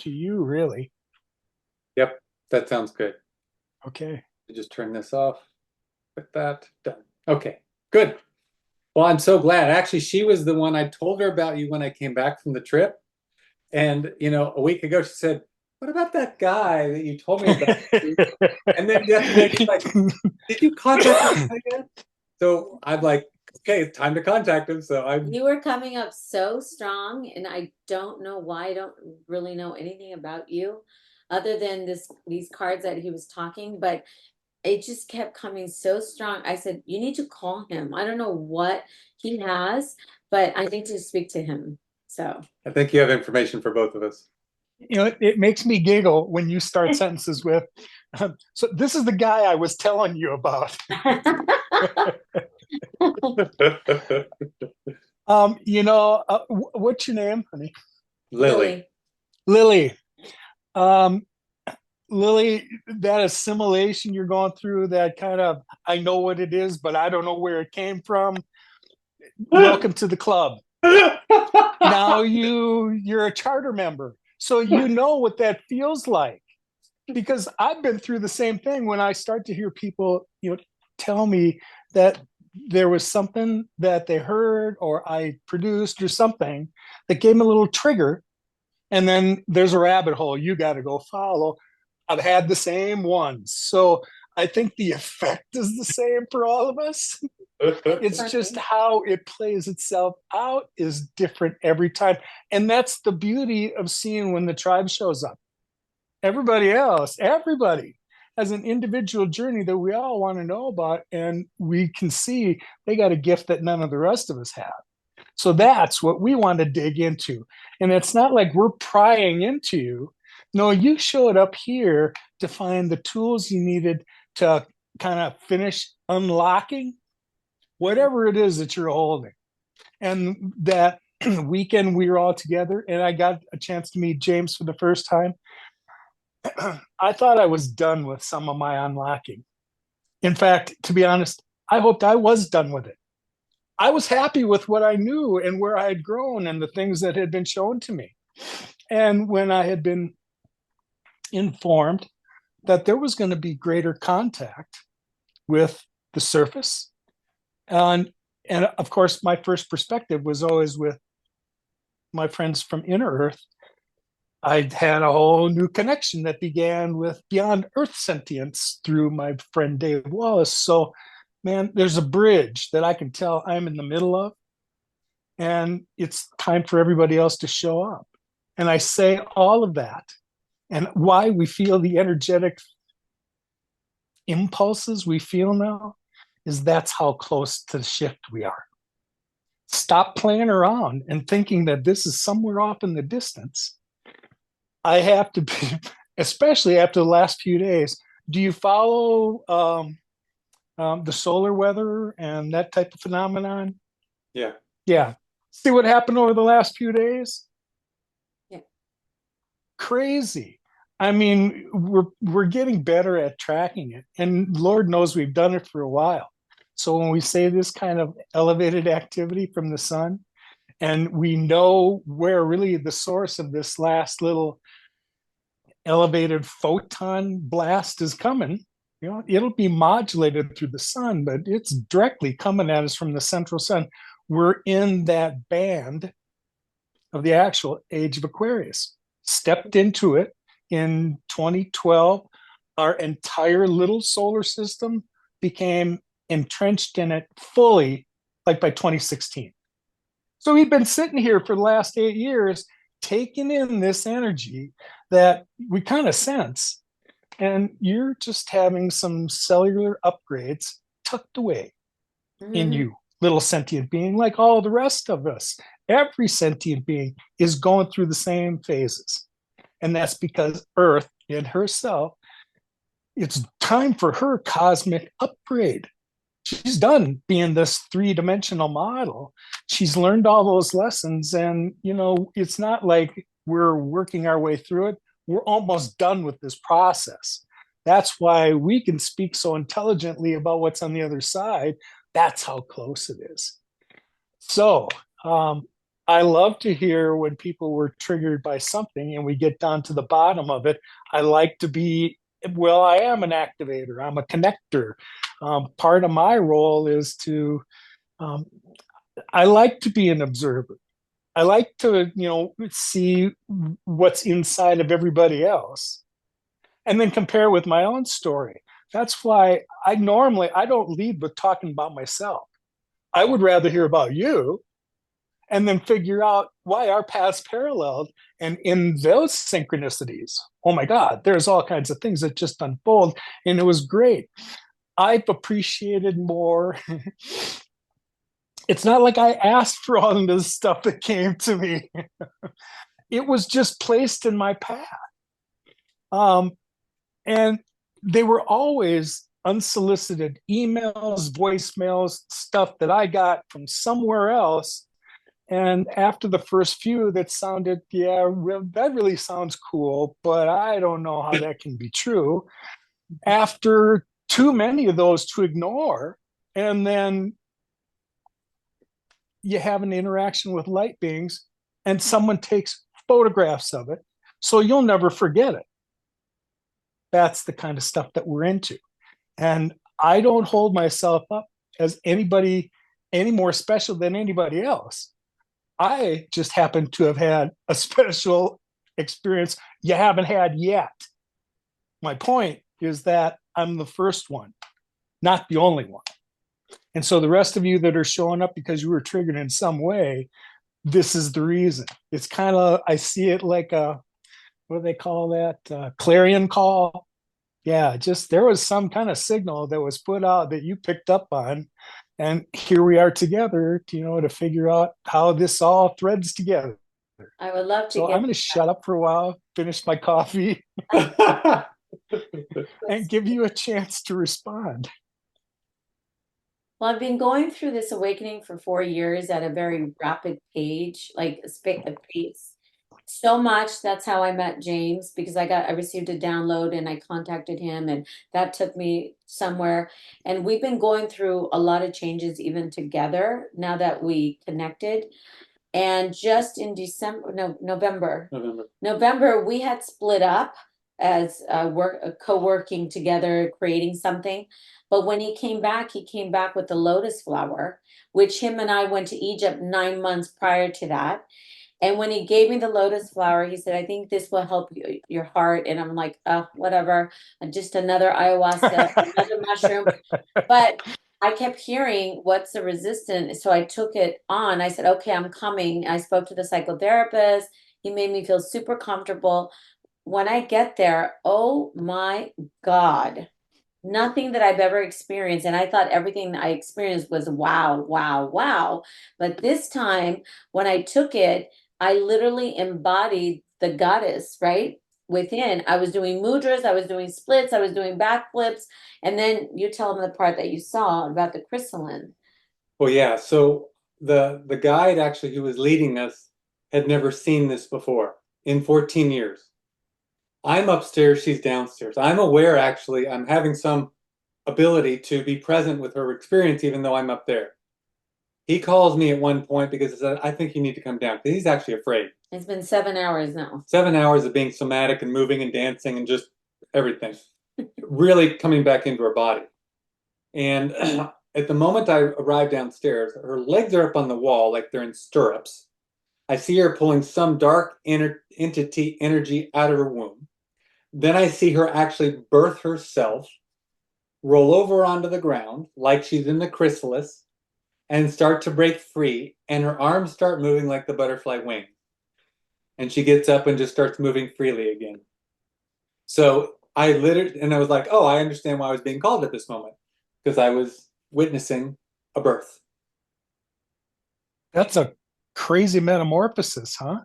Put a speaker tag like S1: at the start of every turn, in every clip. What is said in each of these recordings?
S1: to you, really.
S2: Yep, that sounds good.
S1: Okay.
S2: Just turn this off. With that done. Okay, good. Well, I'm so glad. Actually, she was the one I told her about you when I came back from the trip. And, a week ago, she said, "What about that guy that you told me about?" And then yesterday, she's like, "Did you contact that guy yet?" So I'm like, "Okay, it's time to contact him." So I'm,
S3: You were coming up so strong, and I don't know why. I don't really know anything about you other than these cards that he was talking, but it just kept coming so strong. I said, "You need to call him. I don't know what he has, but I need to speak to him." So,
S2: I think you have information for both of us.
S1: It makes me giggle when you start sentences with, so this is the guy I was telling you about. What's your name, honey?
S2: Lily.
S1: Lily. Um, Lily, that assimilation you're going through, that kind of, I know what it is, but I don't know where it came from. Welcome to the club. Now you're a charter member, so you know what that feels like. Because I've been through the same thing when I start to hear people, tell me that there was something that they heard or I produced or something that gave them a little trigger, and then there's a rabbit hole you got to go follow. I've had the same ones. So I think the effect is the same for all of us. It's just how it plays itself out is different every time. And that's the beauty of seeing when the tribe shows up. Everybody has an individual journey that we all want to know about. And we can see they got a gift that none of the rest of us have. So that's what we want to dig into. And it's not like we're prying into you. No, you showed up here to find the tools you needed to kind of finish unlocking whatever it is that you're holding. And that weekend we were all together and I got a chance to meet James for the first time. I thought I was done with some of my unlocking. In fact, to be honest, I hoped I was done with it. I was happy with what I knew and where I had grown and the things that had been shown to me. And when I had been informed that there was going to be greater contact with the surface, and of course, my first perspective was always with my friends from Inner Earth. I had a whole new connection that began with Beyond Earth Sentience through my friend Dave Wallace. So, man, there's a bridge that I can tell I'm in the middle of, and it's time for everybody else to show up. And I say all of that, and why we feel the energetic impulses we feel now is that's how close to the shift we are. Stop playing around and thinking that this is somewhere off in the distance. I have to be, especially after the last few days. Do you follow the solar weather and that type of phenomenon?
S2: Yeah.
S1: Yeah. See what happened over the last few days?
S3: yeah.
S1: Crazy. I mean, we're getting better at tracking it, and Lord knows we've done it for a while. So when we say this kind of elevated activity from the sun, and we know where really the source of this last little elevated photon blast is coming, it'll be modulated through the sun, but it's directly coming at us from the central sun. We're in that band of the actual age of Aquarius. Stepped into it in 2012. Our entire little solar system became entrenched in it fully, like by 2016. So we've been sitting here for the last 8 years, taking in this energy that we kind of sense. And you're just having some cellular upgrades tucked away in
S3: Mhm.
S1: you, little sentient being, like all the rest of us. Every sentient being is going through the same phases. And that's because Earth in herself, it's time for her cosmic upgrade. She's done being this three-dimensional model. She's learned all those lessons. And, it's not like we're working our way through it. We're almost done with this process. That's why we can speak so intelligently about what's on the other side. That's how close it is. So I love to hear when people were triggered by something and we get down to the bottom of it. I like to be, well, I am an activator, I'm a connector. Part of my role is to, um, I like to be an observer. I like to, see what's inside of everybody else and then compare with my own story. That's why I don't lead with talking about myself. I would rather hear about you and then figure out why our paths paralleled. And in those synchronicities, oh my God, there's all kinds of things that just unfold. And it was great. I've appreciated more. It's not like I asked for all of this stuff that came to me. It was just placed in my path. Um, and they were always unsolicited emails, voicemails, stuff that I got from somewhere else. And after the first few, that sounded, yeah, that really sounds cool, but I don't know how that can be true. After too many of those to ignore, and then you have an interaction with light beings, and someone takes photographs of it, so you'll never forget it. That's the kind of stuff that we're into. And I don't hold myself up as anybody any more special than anybody else. I just happen to have had a special experience you haven't had yet. My point is that I'm the first one, not the only one. And so the rest of you that are showing up because you were triggered in some way, this is the reason. It's kind of, I see it like a, what do they call that? Clarion call. Yeah, just there was some kind of signal that was put out that you picked up on. And here we are together, to figure out how this all threads together.
S3: I would love to
S1: So
S3: get
S1: I'm going to shut up for a while, finish my coffee, and give you a chance to respond.
S3: Well, I've been going through this awakening for 4 years at a very rapid pace, like a pace. So much. That's how I met James, because I received a download and I contacted him, and that took me somewhere. And we've been going through a lot of changes even together now that we connected. And just in December, no, November, we had split up as co-working together, creating something. But when he came back with the lotus flower, which him and I went to Egypt 9 months prior to that. And when he gave me the lotus flower, he said, "I think this will help your heart." And I'm like, "Oh, whatever, just another ayahuasca, another mushroom." But I kept hearing, "What's the resistance?" So I took it on. I said, "Okay, I'm coming." I spoke to the psychotherapist. He made me feel super comfortable. When I get there, oh my God, nothing that I've ever experienced. And I thought everything I experienced was wow, wow, wow. But this time, when I took it, I literally embodied the goddess, right? Within. I was doing mudras, I was doing splits, I was doing backflips. And then you tell them the part that you saw about the crystalline.
S2: Well, yeah. So the guide actually who was leading us had never seen this before in 14 years. I'm upstairs, she's downstairs. I'm aware, actually, I'm having some ability to be present with her experience, even though I'm up there. He calls me at one point because he said, "I think you need to come down," because he's actually afraid.
S3: It's been 7 hours now.
S2: 7 hours of being somatic and moving and dancing and just everything, really coming back into her body. And at the moment I arrive downstairs, her legs are up on the wall like they're in stirrups. I see her pulling some dark entity energy out of her womb. Then I see her actually birth herself, roll over onto the ground like she's in the chrysalis, and start to break free. And her arms start moving like the butterfly wing. And she gets up and just starts moving freely again. So I literally, and I was like, oh, I understand why I was being called at this moment, because I was witnessing a birth.
S1: That's a crazy metamorphosis, huh?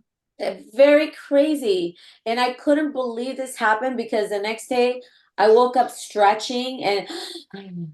S3: Very crazy. And I couldn't believe this happened because the next day I woke up stretching and I'm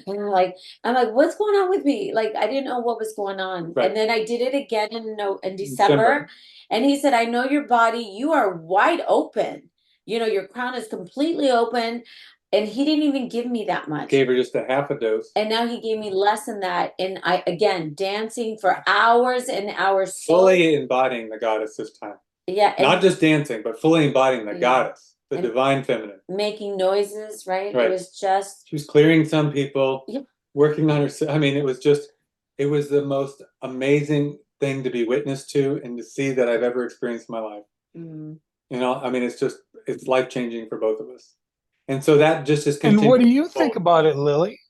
S3: like, what's going on with me? Like I didn't know what was going on.
S2: Right.
S3: And then I did it again in December. And he said, "I know your body, you are wide open. Your crown is completely open. And he didn't even give me that much.
S2: Gave her just a half a dose.
S3: And now he gave me less than that. And I, again, dancing for hours and hours.
S2: Fully embodying the goddess this time.
S3: Yeah.
S2: Not just dancing, but fully embodying the goddess, the
S3: and
S2: divine feminine.
S3: making noises, right?
S2: Right.
S3: It was just.
S2: She was clearing some people,
S3: Yep.
S2: working on her. I mean, it was the most amazing thing to be witness to and to see that I've ever experienced in my life.
S3: Mm.
S2: You know, I mean, it's life-changing for both of us. And so that just is
S1: And
S2: continuing.
S1: what do you think about it, Lily?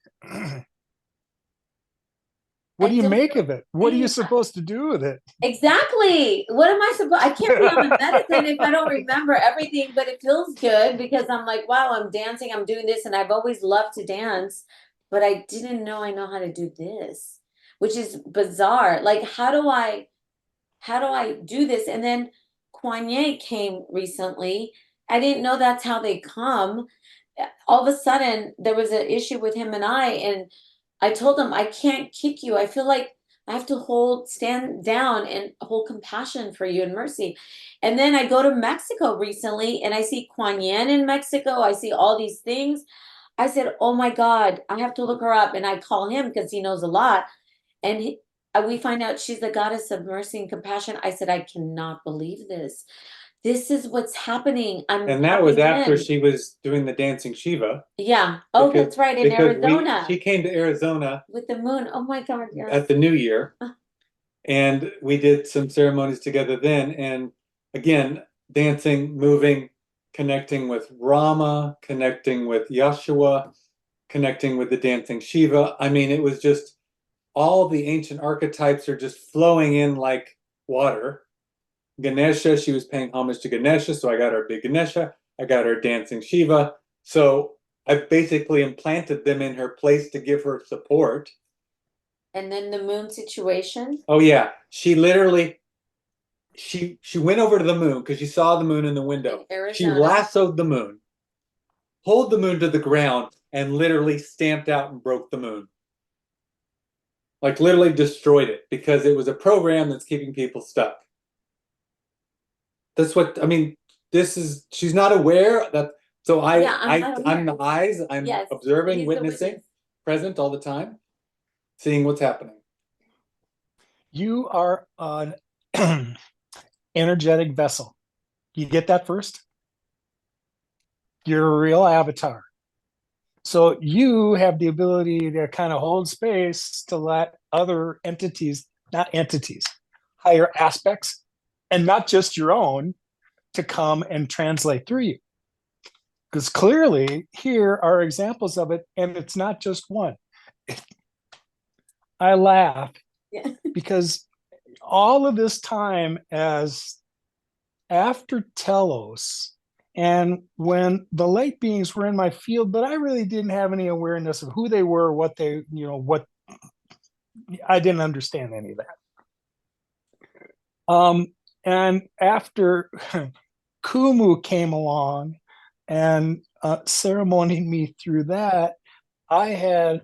S1: What do you make of it? What are you supposed to do with it?
S3: Exactly. What am I supposed? I can't be on the medicine if I don't remember everything, but it feels good because I'm like, wow, I'm dancing, I'm doing this, and I've always loved to dance, but I didn't know I know how to do this, which is bizarre. Like, how do I do this? And then Kanye came recently. I didn't know that's how they come. All of a sudden, there was an issue with him and I told him, I can't kick you. I feel like I have to stand down and hold compassion for you and mercy. And then I go to Mexico recently and I see Kuan Yin in Mexico. I see all these things. I said, oh my God, I have to look her up. And I call him because he knows a lot. And we find out she's the goddess of mercy and compassion. I said, I cannot believe this. This is what's happening.
S2: And that was after she was doing the dancing Shiva.
S3: Yeah. Oh, that's right. In Arizona.
S2: She came to Arizona
S3: with the moon. Oh my God. Yes.
S2: At the New Year. And we did some ceremonies together then. And again, dancing, moving, connecting with Rama, connecting with Yeshua, connecting with the dancing Shiva. I mean, it was just all the ancient archetypes are just flowing in like water. Ganesha, she was paying homage to Ganesha, so I got her big Ganesha. I got her dancing Shiva. So I've basically implanted them in her place to give her support.
S3: And then the moon situation.
S2: Oh yeah, she literally, she went over to the moon because she saw the moon in the window. She lassoed the moon, pulled the moon to the ground, and literally stamped out and broke the moon. Like literally destroyed it because it was a program that's keeping people stuck. That's what I mean. She's not aware that. So I'm the eyes. I'm observing, witnessing, present all the time, seeing what's happening.
S1: You are an energetic vessel. You get that first? You're a real avatar. So you have the ability to kind of hold space to let other entities, not entities, higher aspects, and not just your own, to come and translate through you. Because clearly here are examples of it, and it's not just one. I laugh because all of this time as after Telos, and when the light beings were in my field, but I really didn't have any awareness of who they were, what they, what I didn't understand any of that. And after Kumu came along and ceremonied me through that, I had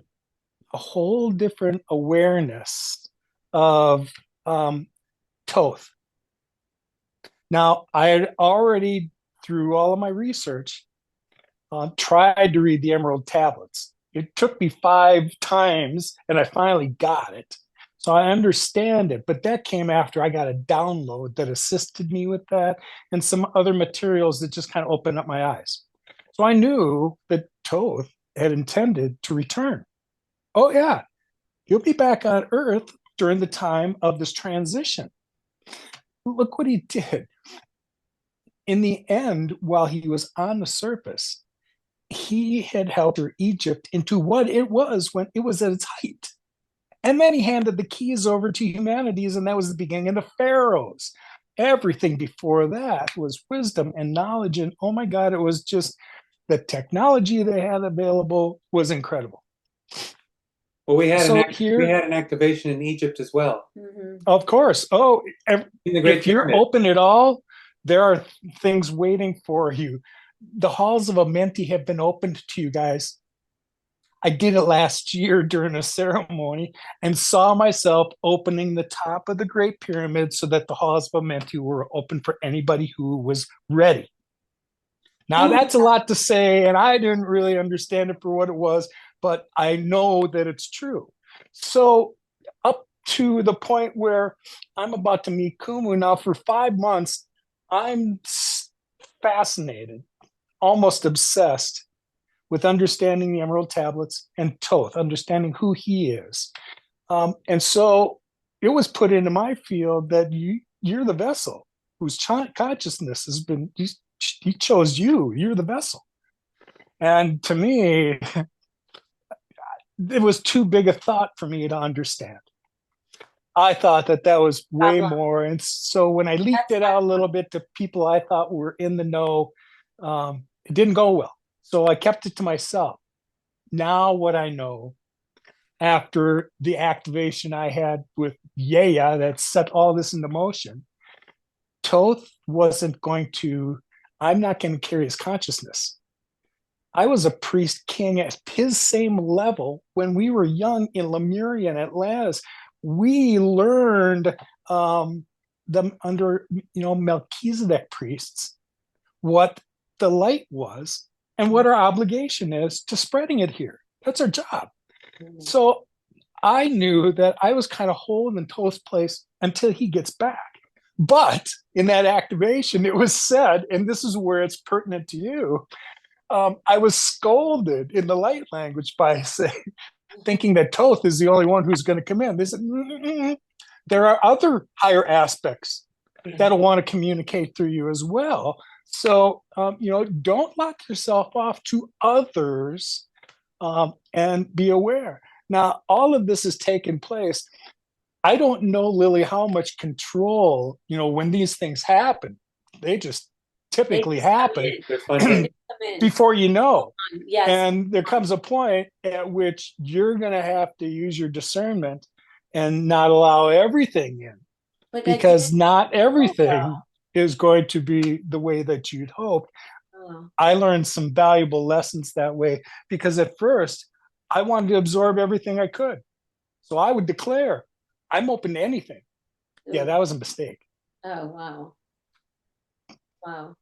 S1: a whole different awareness of Thoth. Now, I had already, through all of my research, tried to read the Emerald Tablets. It took me 5 times, and I finally got it. So I understand it, but that came after I got a download that assisted me with that and some other materials that just kind of opened up my eyes. So I knew that Thoth had intended to return. Oh, yeah, he'll be back on Earth during the time of this transition. Look what he did. In the end, while he was on the surface, he had helped Egypt into what it was when it was at its height. And then he handed the keys over to humanities, and that was the beginning of the pharaohs. Everything before that was wisdom and knowledge. And oh my God, it was just the technology they had available was incredible.
S2: Well, we had an activation in Egypt as well.
S3: Mm-hmm.
S1: Of course. Oh, if you're open at all, there are things waiting for you. The halls of Amenti have been opened to you guys. I did it last year during a ceremony and saw myself opening the top of the Great Pyramid so that the halls of Amenti were open for anybody who was ready. Now,
S3: Oh,
S1: that's a lot to say, and I didn't really understand it for what it was, but I know that it's true. So, up to the point where I'm about to meet Kumu now, for 5 months, I'm fascinated, almost obsessed with understanding the Emerald Tablets and Toth, understanding who he is. And so it was put into my field that you're the vessel whose consciousness has been, he chose you, you're the vessel. And to me, it was too big a thought for me to understand. I thought that that was way
S3: problem.
S1: more. And so when I leaked
S3: That's
S1: it out a little bit to people I thought were in the know, it didn't go well. So I kept it to myself. Now, what I know after the activation I had with Yaya that set all this into motion, Toth wasn't going to, I'm not going to carry his consciousness. I was a priest king at his same level when we were young in Lemuria and Atlantis. We learned them under, Melchizedek priests, what the light was and what our obligation is to spreading it here. That's our job. So I knew that I was kind of holding Toth's place until he gets back. But in that activation, it was said, and this is where it's pertinent to you, I was scolded in the light language by saying, thinking that Toth is the only one who's going to come in. They said, there are other higher aspects that'll want to communicate through you as well. So, don't lock yourself off to others, and be aware. Now, all of this has taken place. I don't know, Lily, how much control, when these things happen, they just
S3: They
S1: typically
S3: just come
S1: happen
S3: in.
S2: They're
S3: They
S2: fun.
S3: just come in.
S1: before you know.
S3: Yes.
S1: And there comes a point at which you're going to have to use your discernment and not allow everything in,
S3: But I
S1: because
S3: didn't
S1: not
S3: know
S1: everything
S3: well.
S1: is going to be the way that you'd hoped.
S3: Oh,
S1: I learned some valuable lessons that way because at first I wanted to absorb everything I could. So I would declare, I'm open to anything. Yeah,
S3: ooh.
S1: that was a mistake.
S3: Oh, wow. Wow.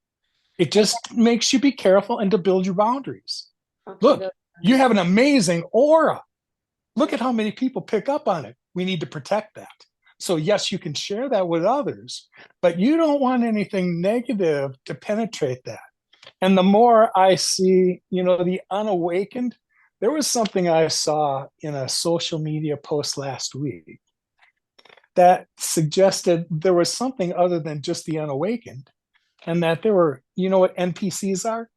S1: It
S3: And
S1: just makes you be careful and to build your boundaries.
S3: okay,
S1: Look, you have an amazing aura. Look at how many people pick up on it. We need to protect that. So, yes, you can share that with others, but you don't want anything negative to penetrate that. And the more I see, the unawakened, there was something I saw in a social media post last week that suggested there was something other than just the unawakened, and that there were, what NPCs are?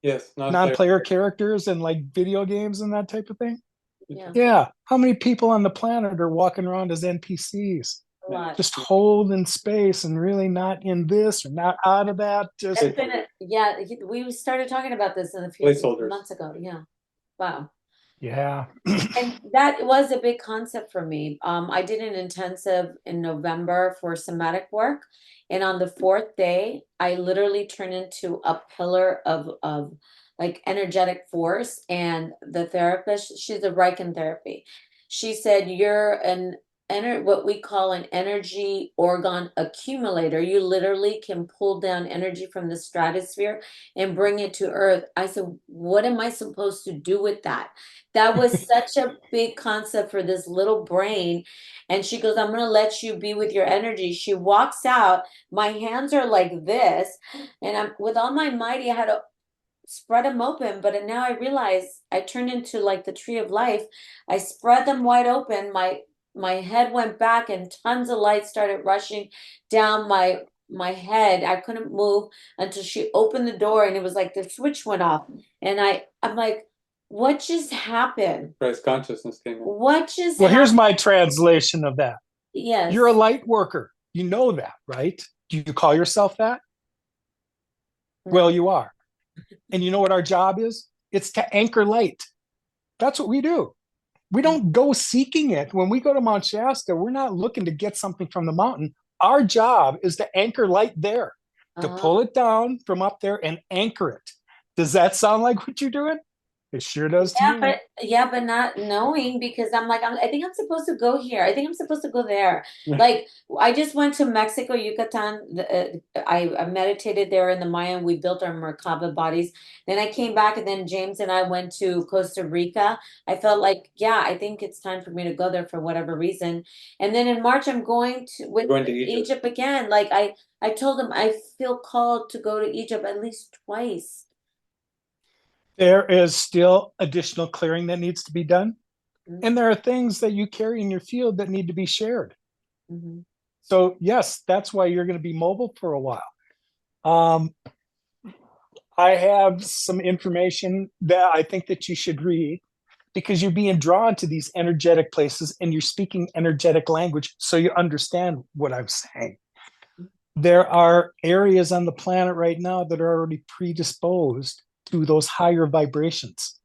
S2: Yes, non-player.
S1: Non-player characters and like video games and that type of thing.
S3: yeah,
S1: Yeah. How many people on the planet are walking around as NPCs?
S3: a lot.
S1: Just holding space and really not in this or not out of that. Just
S3: That's been we started talking about this in a few
S2: Placeholders.
S3: months ago. Yeah. Wow.
S1: yeah.
S3: And that was a big concept for me. I did an intensive in November for somatic work, and on the fourth day, I literally turned into a pillar of like energetic force. And the therapist, she's a Reichen therapy. She said, "You're what we call an energy organ accumulator. You literally can pull down energy from the stratosphere and bring it to Earth." I said, "What am I supposed to do with that?" That was such a big concept for this little brain. And she goes, "I'm going to let you be with your energy." She walks out. My hands are like this. And I'm with all my mighty, I had to spread them open. But now I realize I turned into like the tree of life. I spread them wide open. My head went back and tons of light started rushing down my head. I couldn't move until she opened the door, and it was like the switch went off. And I'm like, what just happened?
S2: Christ consciousness came in.
S3: What just
S1: Well, here's
S3: happened?
S1: my translation of that.
S3: Yes.
S1: You're a light worker. You know that, right? Do you call yourself that? Well,
S3: No.
S1: you are. And you know what our job is? It's to anchor light. That's what we do. We don't go seeking it. When we go to Mount Shasta, we're not looking to get something from the mountain. Our job is to anchor light there, to pull it down from up there and anchor it. Does that sound like what you're doing? It sure does to me.
S3: But not knowing because I'm like I think I'm supposed to go here. I think I'm supposed to go there. Like I just went to Mexico, Yucatan. I meditated there in the Maya. We built our Merkaba bodies. Then I came back, and then James and I went to Costa Rica. I felt like, yeah, I think it's time for me to go there for whatever reason. And then in March, I'm going to Egypt again. Like I told him I feel called to go to Egypt at least twice.
S1: There is still additional clearing that needs to be done.
S3: Mhm.
S1: And there are things that you carry in your field that need to be shared.
S3: Mhm.
S1: So, yes, that's why you're going to be mobile for a while. Um, I have some information that I think that you should read because you're being drawn to these energetic places and you're speaking energetic language so you understand what I'm saying. There are areas on the planet right now that are already predisposed to those higher vibrations.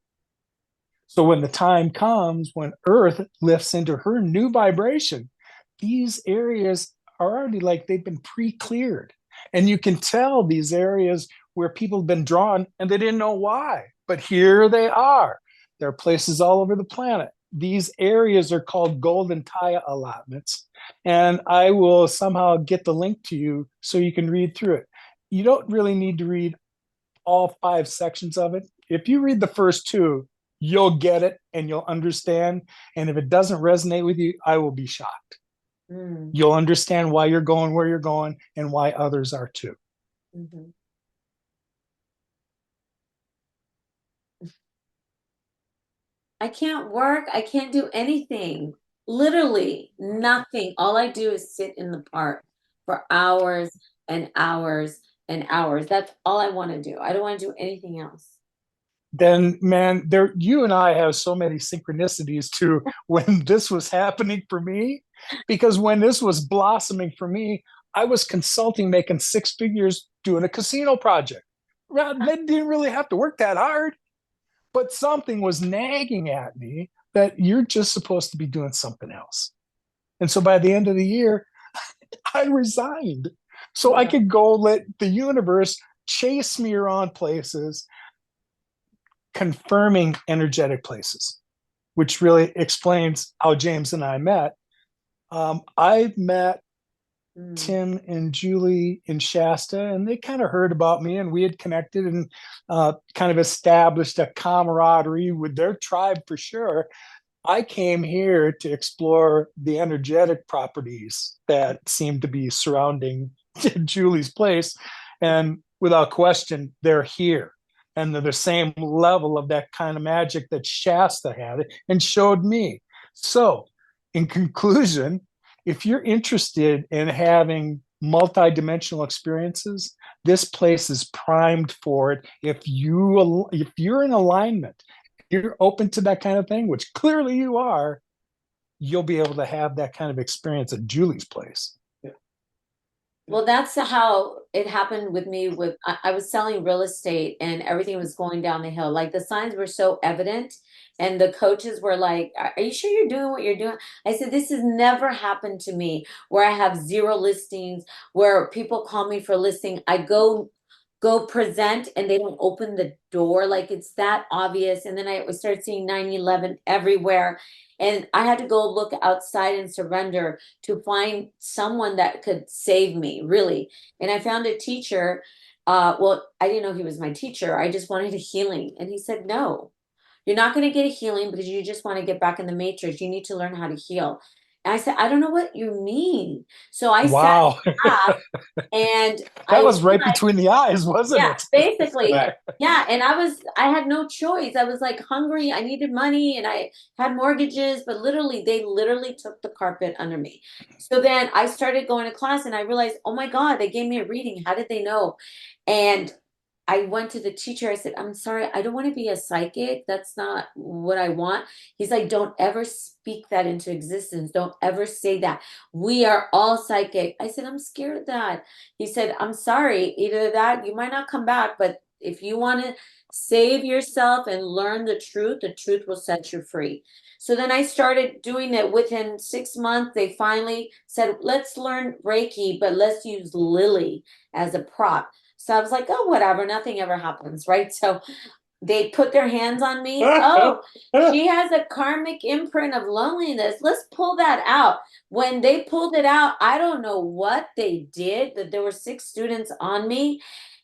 S1: So when the time comes when Earth lifts into her new vibration, these areas are already like they've been pre-cleared. And you can tell these areas where people have been drawn and they didn't know why. But here they are. There are places all over the planet. These areas are called golden Taya allotments. And I will somehow get the link to you so you can read through it. You don't really need to read all 5 sections of it. If you read the first two, you'll get it and you'll understand. And if it doesn't resonate with you, I will be shocked.
S3: Mm.
S1: You'll understand why you're going where you're going and why others are too.
S3: Mhm. I can't work. I can't do anything. Literally nothing. All I do is sit in the park for hours and hours and hours. That's all I want to do. I don't want to do anything else.
S1: Then, man, there you and I have so many synchronicities to when this was happening for me. Because when this was blossoming for me, I was consulting, making 6 figures doing a casino project. They didn't really have to work that hard, but something was nagging at me that you're just supposed to be doing something else. And so by the end of the year, I resigned so I
S3: Yeah.
S1: could go let the universe chase me around places, confirming energetic places, which really explains how James and I met. I met
S3: Mm.
S1: Tim and Julie in Shasta, and they kind of heard about me, and we had connected and kind of established a camaraderie with their tribe for sure. I came here to explore the energetic properties that seem to be surrounding Julie's place. And without question, they're here. And they're the same level of that kind of magic that Shasta had and showed me. So, in conclusion, if you're interested in having multi-dimensional experiences, this place is primed for it. If you're in alignment, you're open to that kind of thing, which clearly you are, you'll be able to have that kind of experience at Julie's place.
S3: Well, that's how it happened with me. I was selling real estate and everything was going down the hill. Like the signs were so evident, and the coaches were like, "Are you sure you're doing what you're doing?" I said, "This has never happened to me where I have zero listings, where people call me for listing. I go present and they don't open the door. Like it's that obvious." And then I started seeing 9/11 everywhere. And I had to go look outside and surrender to find someone that could save me, really. And I found a teacher. Well, I didn't know he was my teacher. I just wanted a healing. And he said, "No, you're not going to get a healing because you just want to get back in the matrix. You need to learn how to heal." And I said, "I don't know what you mean." So I sat
S1: Wow.
S3: back and
S1: That
S3: I
S1: was right between the eyes, wasn't
S3: yeah,
S1: it?
S3: basically.
S2: Right.
S3: Yeah, and I had no choice. I was like hungry, I needed money, and I had mortgages, but literally they literally took the carpet under me. So then I started going to class and I realized, "Oh my God, they gave me a reading. How did they know?" And I went to the teacher. I said, "I'm sorry, I don't want to be a psychic. That's not what I want." He's like, "Don't ever speak that into existence. Don't ever say that. We are all psychic." I said, "I'm scared of that." He said, "I'm sorry, either that, you might not come back, but if you want to save yourself and learn the truth will set you free." So then I started doing it. Within 6 months, they finally said, "Let's learn Reiki, but let's use Lilly as a prop." So I was like, "Oh, whatever, nothing ever happens," right? So They put their hands on me. Oh, she has a karmic imprint of loneliness. Let's pull that out. When they pulled it out, I don't know what they did, that there were 6 students on me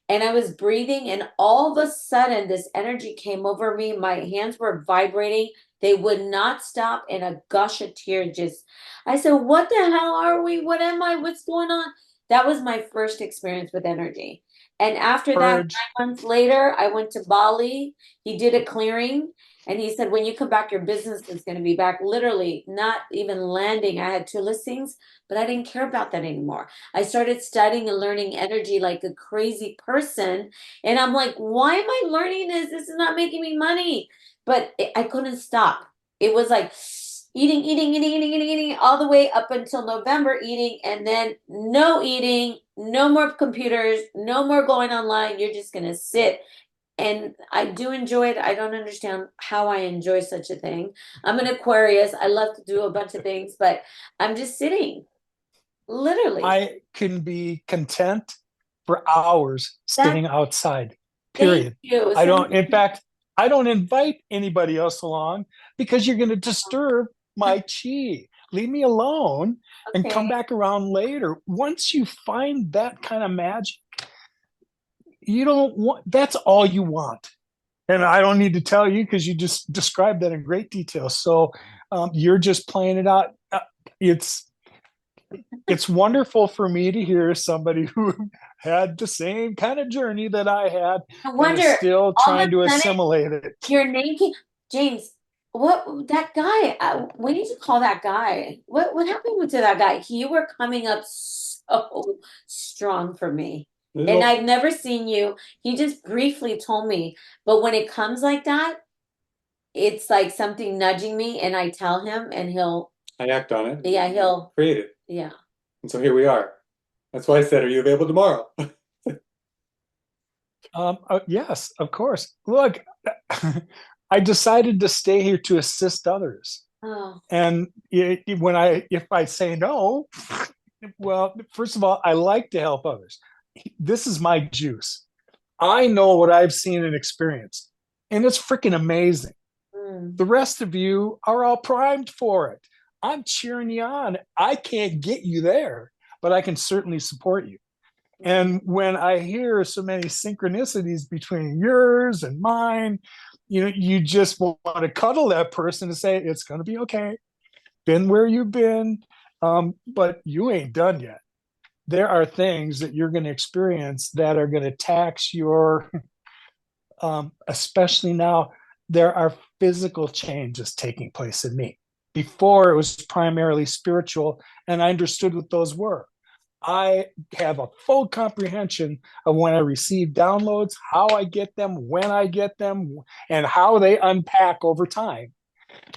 S3: and I was breathing, and all of a sudden this energy came over me. My hands were vibrating. They would not stop, and a gush of tears just, I said, what the hell are we? What am I? What's going on? That was my first experience with energy. And after that,
S1: Purge.
S3: 9 months later, I went to Bali. He did a clearing and he said, when you come back, your business is going to be back. Literally, not even landing. I had 2 listings, but I didn't care about that anymore. I started studying and learning energy like a crazy person. And I'm like, why am I learning this? This is not making me money. But I couldn't stop. It was like eating all the way up until November eating, and then no eating, no more computers, no more going online. You're just gonna sit. And I do enjoy it. I don't understand how I enjoy such a thing. I'm an Aquarius. I love to do a bunch of things, but I'm just sitting, literally.
S1: I can be content for hours
S3: That,
S1: sitting outside,
S3: thank
S1: period.
S3: you.
S1: I
S3: Send
S1: don't,
S3: me,
S1: in fact, I don't invite anybody else along because you're going to disturb my chi. Leave me alone and come
S3: okay.
S1: back around later. Once you find that kind of magic, you don't want, that's all you want. And I don't need to tell you because you just described that in great detail. So you're just playing it out. It's it's wonderful for me to hear somebody who had the same kind of journey that I had
S3: I
S1: and is
S3: wonder,
S1: still
S3: all of
S1: trying to
S3: a sudden,
S1: assimilate it.
S3: your name came, James. What that guy? We need to call that guy. What happened to that guy? You were coming up so strong for me, and
S2: Little,
S3: I've never seen you. He just briefly told me, but when it comes like that, it's like something nudging me, and I tell him, and he'll,
S2: I act on it.
S3: yeah, he'll,
S2: Create it.
S3: yeah.
S2: And so here we are. That's why I said, are you available tomorrow?
S1: Yes, of course. Look, I decided to stay here to assist others.
S3: Oh,
S1: And if I say no, well, first of all, I like to help others. This is my juice. I know what I've seen and experienced, and it's freaking amazing.
S3: mm,
S1: The rest of you are all primed for it. I'm cheering you on. I can't get you there, but I can certainly support you.
S3: mm.
S1: And when I hear so many synchronicities between yours and mine, you just want to cuddle that person and say, it's going to be okay. Been where you've been, but you ain't done yet. There are things that you're going to experience that are going to tax your, especially now, there are physical changes taking place in me. Before it was primarily spiritual, and I understood what those were. I have a full comprehension of when I receive downloads, how I get them, when I get them, and how they unpack over time.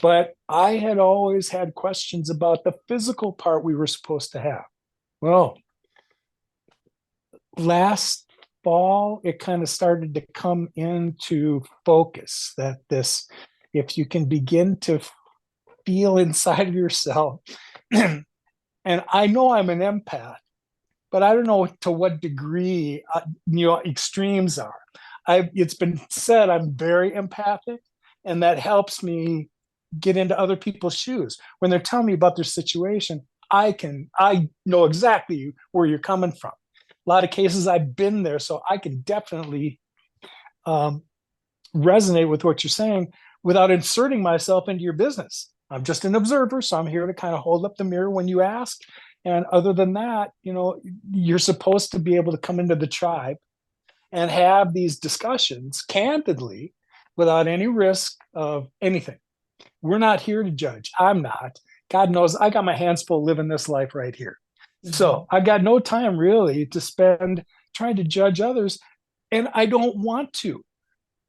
S1: But I had always had questions about the physical part we were supposed to have. Well, last fall, it kind of started to come into focus that if you can begin to feel inside of yourself, and I know I'm an empath, but I don't know to what degree extremes are. It's been said I'm very empathic, and that helps me get into other people's shoes when they're telling me about their situation. I know exactly where you're coming from. A lot of cases I've been there, so I can definitely um, resonate with what you're saying without inserting myself into your business. I'm just an observer, so I'm here to kind of hold up the mirror when you ask. And other than that, you're supposed to be able to come into the tribe and have these discussions candidly without any risk of anything. We're not here to judge. I'm not. God knows I got my hands full living this life right here. So I got no time really to spend trying to judge others. And I don't want to.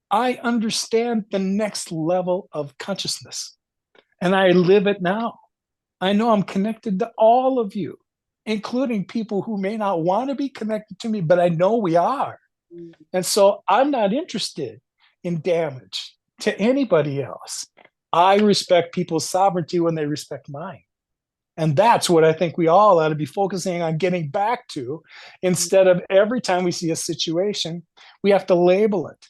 S1: I understand the next level of consciousness and I live it now. I know I'm connected to all of you, including people who may not want to be connected to me, but I know we are. And so I'm not interested in damage to anybody else. I respect people's sovereignty when they respect mine. And that's what I think we all ought to be focusing on getting back to instead of every time we see a situation, we have to label it.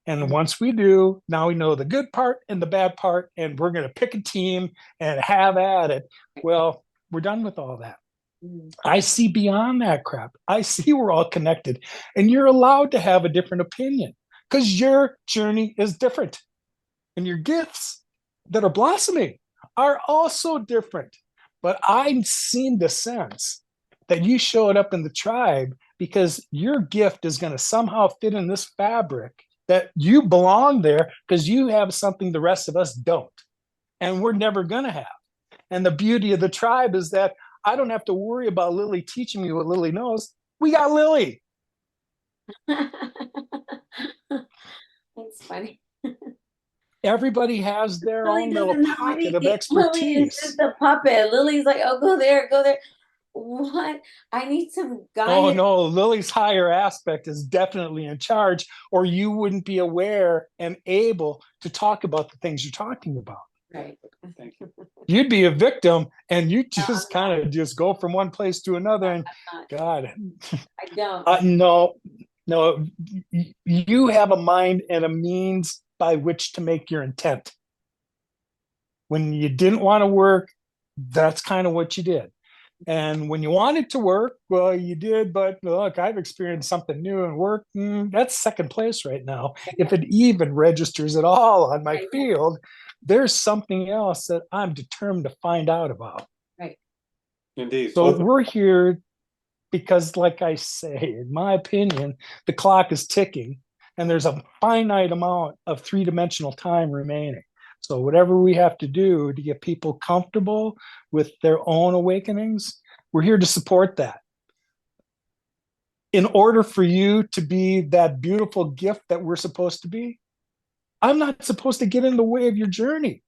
S1: And once we do, now we know the good part and the bad part, and we're going to pick a team and have at it. Well, we're done with all that. I see beyond that crap. I see we're all connected, and you're allowed to have a different opinion because your journey is different, and your gifts that are blossoming are also different. But I've seen the sense that you showed up in the tribe because your gift is going to somehow fit in this fabric, that you belong there because you have something the rest of us don't, and we're never going to have. And the beauty of the tribe is that I don't have to worry about Lilly teaching me what Lilly knows. We got Lilly.
S3: That's funny.
S1: Everybody has their
S3: Lily
S1: own little
S3: doesn't know
S1: pocket of
S3: anything. Lily is
S1: expertise.
S3: just a puppet. Lily's like, oh, go there, go there. What? I need some
S1: Oh
S3: guidance.
S1: no, Lily's higher aspect is definitely in charge, or you wouldn't be aware and able to talk about the things you're talking about.
S3: Right.
S2: Thank you.
S1: You'd be a victim, and you just kind of just go from one place to another. And God,
S3: I don't.
S1: no, no, you have a mind and a means by which to make your intent. When you didn't want to work, that's kind of what you did. And when you wanted to work, well, you did. But look, I've experienced something new and work. That's second place right now. If it even registers at all on my field, there's something else that I'm determined to find out about.
S3: Right.
S2: Indeed.
S1: So we're here because, like I say, in my opinion, the clock is ticking and there's a finite amount of three-dimensional time remaining. So whatever we have to do to get people comfortable with their own awakenings, we're here to support that. In order for you to be that beautiful gift that we're supposed to be, I'm not supposed to get in the way of your journey.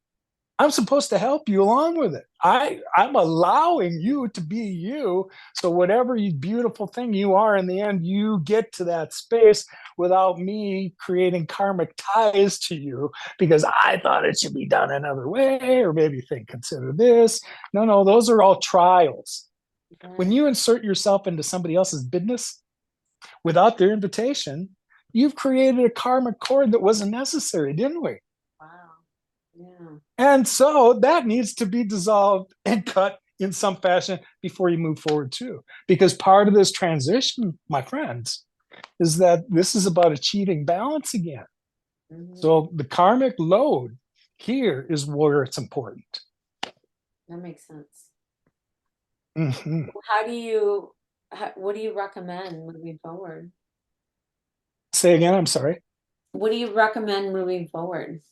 S1: I'm supposed to help you along with it. I'm allowing you to be you. So whatever beautiful thing you are in the end, you get to that space without me creating karmic ties to you because I thought it should be done another way, or maybe consider this. No, those are all trials. When you insert yourself into somebody else's business without their invitation, you've created a karmic cord that wasn't necessary, didn't we?
S3: Wow. Yeah.
S1: And so that needs to be dissolved and cut in some fashion before you move forward too. Because part of this transition, my friends, is that this is about achieving balance again. So the karmic load here is where it's important.
S3: That makes sense.
S1: Mm-hmm.
S3: What do you recommend moving forward?
S1: Say again, I'm sorry.
S3: What do you recommend moving forward?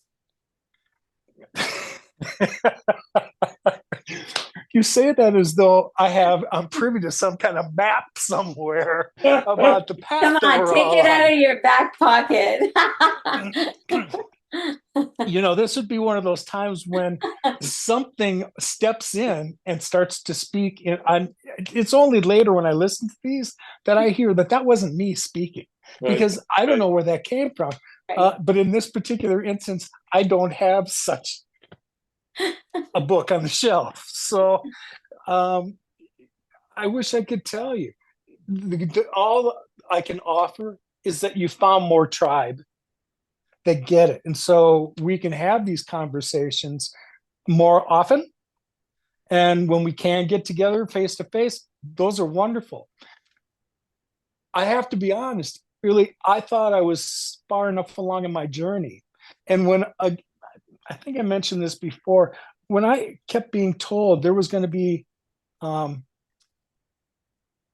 S1: You say that as though I'm privy to some kind of map somewhere about the path.
S3: Come on, take it out of your back pocket.
S1: This would be one of those times when something steps in and starts to speak. It's only later when I listen to these that I hear that wasn't me speaking, because I don't know where that came from. But in this particular instance, I don't have such a book on the shelf. So I wish I could tell you. All I can offer is that you found more tribe that get it. And so we can have these conversations more often. And when we can get together face to face, those are wonderful. I have to be honest, really, I thought I was far enough along in my journey. And when I think I mentioned this before, when I kept being told there was going to be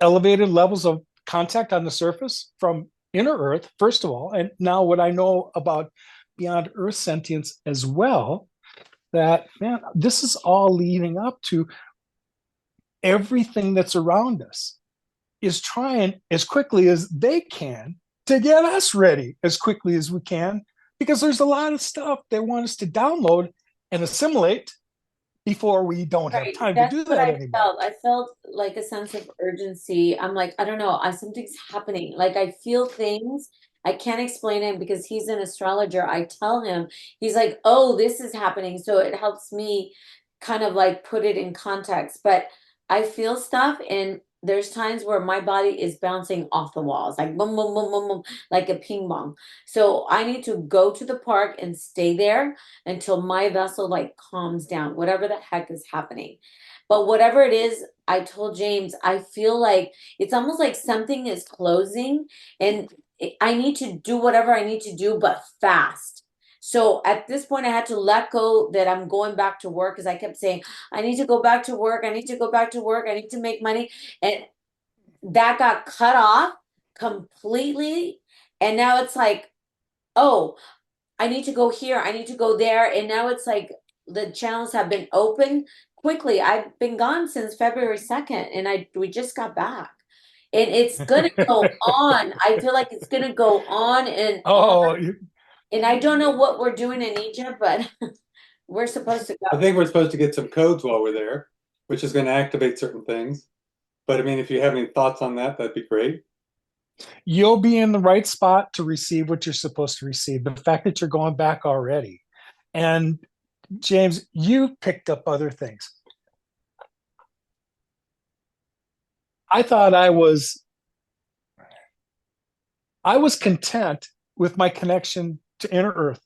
S1: elevated levels of contact on the surface from inner Earth, first of all, and now what I know about beyond Earth sentience as well, that, man, this is all leading up to everything that's around us is trying as quickly as they can to get us ready as quickly as we can, because there's a lot of stuff they want us to download and assimilate before we don't have time to do that anymore.
S3: I felt like a sense of urgency. I'm like, I don't know, something's happening. Like I feel things. I can't explain it because he's an astrologer. I tell him, he's like, oh, this is happening. So it helps me kind of like put it in context. But I feel stuff, and there's times where my body is bouncing off the walls, like boom, boom, boom, boom, boom, like a ping pong. So I need to go to the park and stay there until my vessel like calms down, whatever the heck is happening. But whatever it is, I told James, I feel like it's almost like something is closing and I need to do whatever I need to do, but fast. So at this point, I had to let go that I'm going back to work because I kept saying, I need to go back to work. I need to go back to work. I need to make money. And that got cut off completely. And now it's like, oh, I need to go here. I need to go there. And now it's like the channels have been open quickly. I've been gone since February 2nd and we just got back. And it's gonna go on. I feel like it's gonna go on and on.
S1: Oh,
S3: And I don't know what we're doing in Egypt, but we're supposed to
S2: I
S3: go.
S2: think we're supposed to get some codes while we're there, which is going to activate certain things. But I mean, if you have any thoughts on that, that'd be great.
S1: you'll be in the right spot to receive what you're supposed to receive. The fact that you're going back already. And James, you picked up other things. I thought I was content with my connection to inner earth.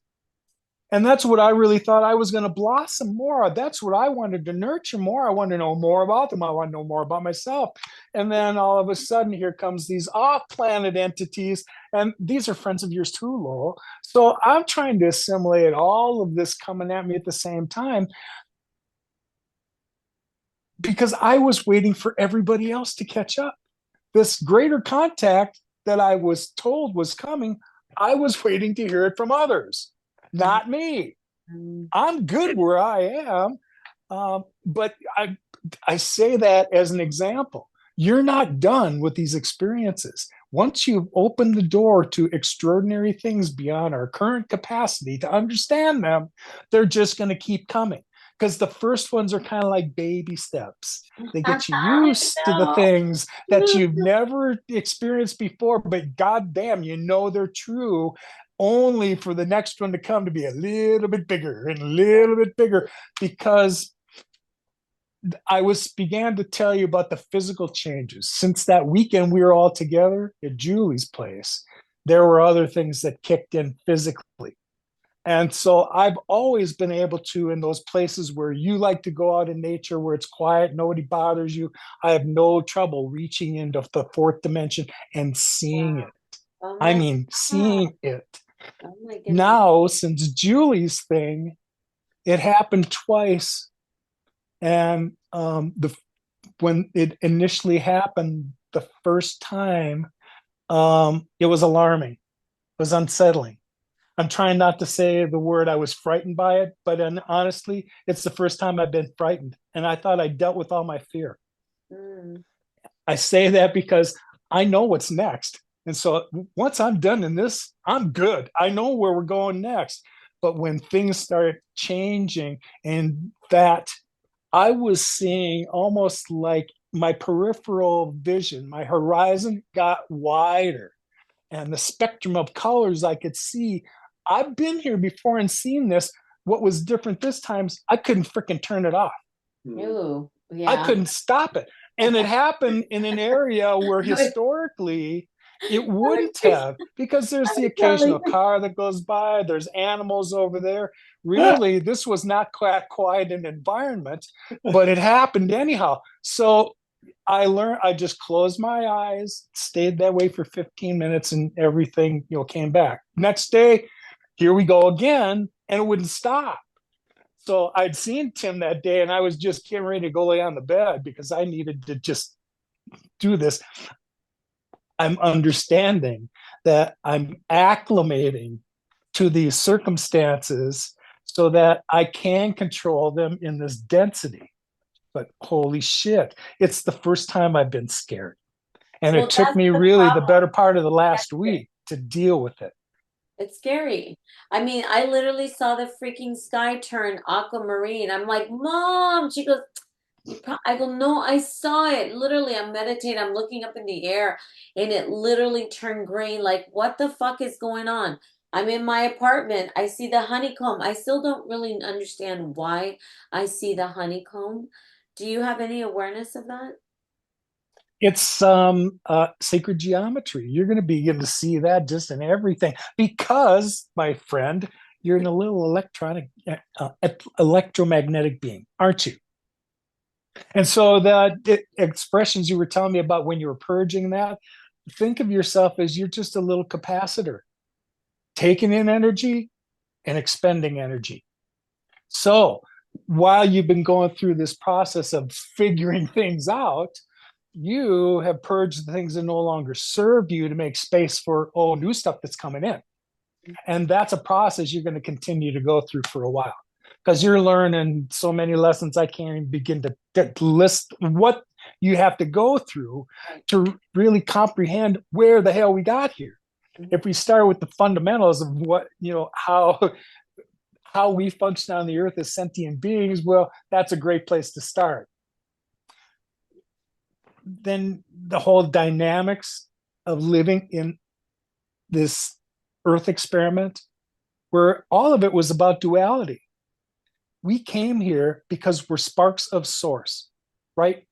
S1: And that's what I really thought I was going to blossom more. That's what I wanted to nurture more. I wanted to know more about them. I want to know more about myself. And then all of a sudden, here comes these off-planet entities, and these are friends of yours too, Lowell. So I'm trying to assimilate all of this coming at me at the same time because I was waiting for everybody else to catch up. This greater contact that I was told was coming, I was waiting to hear it from others, not me.
S3: Mm.
S1: I'm good where I am, but I say that as an example. You're not done with these experiences. Once you've opened the door to extraordinary things beyond our current capacity to understand them, they're just going to keep coming. Because the first ones are kind of like baby steps. They get you
S3: I
S1: used to the
S3: know.
S1: things that you've never experienced before, but goddamn, you know they're true only for the next one to come to be a little bit bigger and a little bit bigger because began to tell you about the physical changes. Since that weekend we were all together at Julie's place, there were other things that kicked in physically. And so I've always been able to, in those places where you like to go out in nature, where it's quiet, nobody bothers you, I have no trouble reaching into the fourth dimension and seeing
S3: Wow.
S1: it.
S3: Oh
S1: I
S3: my
S1: mean,
S3: God.
S1: seeing it.
S3: Oh my goodness.
S1: Now, since Julie's thing, it happened twice. And when it initially happened the first time, it was alarming. It was unsettling. I'm trying not to say the word I was frightened by it, but honestly, it's the first time I've been frightened. And I thought I dealt with all my fear.
S3: Mm.
S1: I say that because I know what's next. And so once I'm done in this, I'm good. I know where we're going next. But when things start changing and that I was seeing almost like my peripheral vision, my horizon got wider and the spectrum of colors I could see. I've been here before and seen this. What was different this time is I couldn't freaking turn it off.
S3: Ooh,
S1: I
S3: yeah.
S1: couldn't stop it. And it happened in an area where historically it wouldn't have, because there's the occasional car that goes by, there's animals over there. Really, this was not quite an environment, but it happened anyhow. So I learned, I just closed my eyes, stayed that way for 15 minutes, and everything, came back. Next day, here we go again, and it wouldn't stop. So I'd seen Tim that day and I was just getting ready to go lay on the bed because I needed to just do this. I'm understanding that I'm acclimating to these circumstances so that I can control them in this density. But holy shit, it's the first time I've been scared. And
S3: Well,
S1: it took
S3: that's
S1: me
S3: the
S1: really the
S3: problem.
S1: better part of the last
S3: That's it.
S1: week to deal with it.
S3: It's scary. I mean, I literally saw the freaking sky turn aquamarine. I'm like, Mom. She goes, I go, no, I saw it. Literally, I'm meditating. I'm looking up in the air and it literally turned green. Like, what the fuck is going on? I'm in my apartment. I see the honeycomb. I still don't really understand why I see the honeycomb. Do you have any awareness of that?
S1: It's sacred geometry. You're going to begin to see that just in everything because, my friend, you're in a little electromagnetic being, aren't you? And so the expressions you were telling me about when you were purging that, think of yourself as you're just a little capacitor, taking in energy and expending energy. So while you've been going through this process of figuring things out, you have purged the things that no longer serve you to make space for new stuff that's coming in. And that's a process you're going to continue to go through for a while because you're learning so many lessons. I can't even begin to list what you have to go through to really comprehend where the hell we got here. If we start with the fundamentals of what, how we function on the earth as sentient beings, well, that's a great place to start. Then the whole dynamics of living in this earth experiment, where all of it was about duality. We came here because we're sparks of source, right?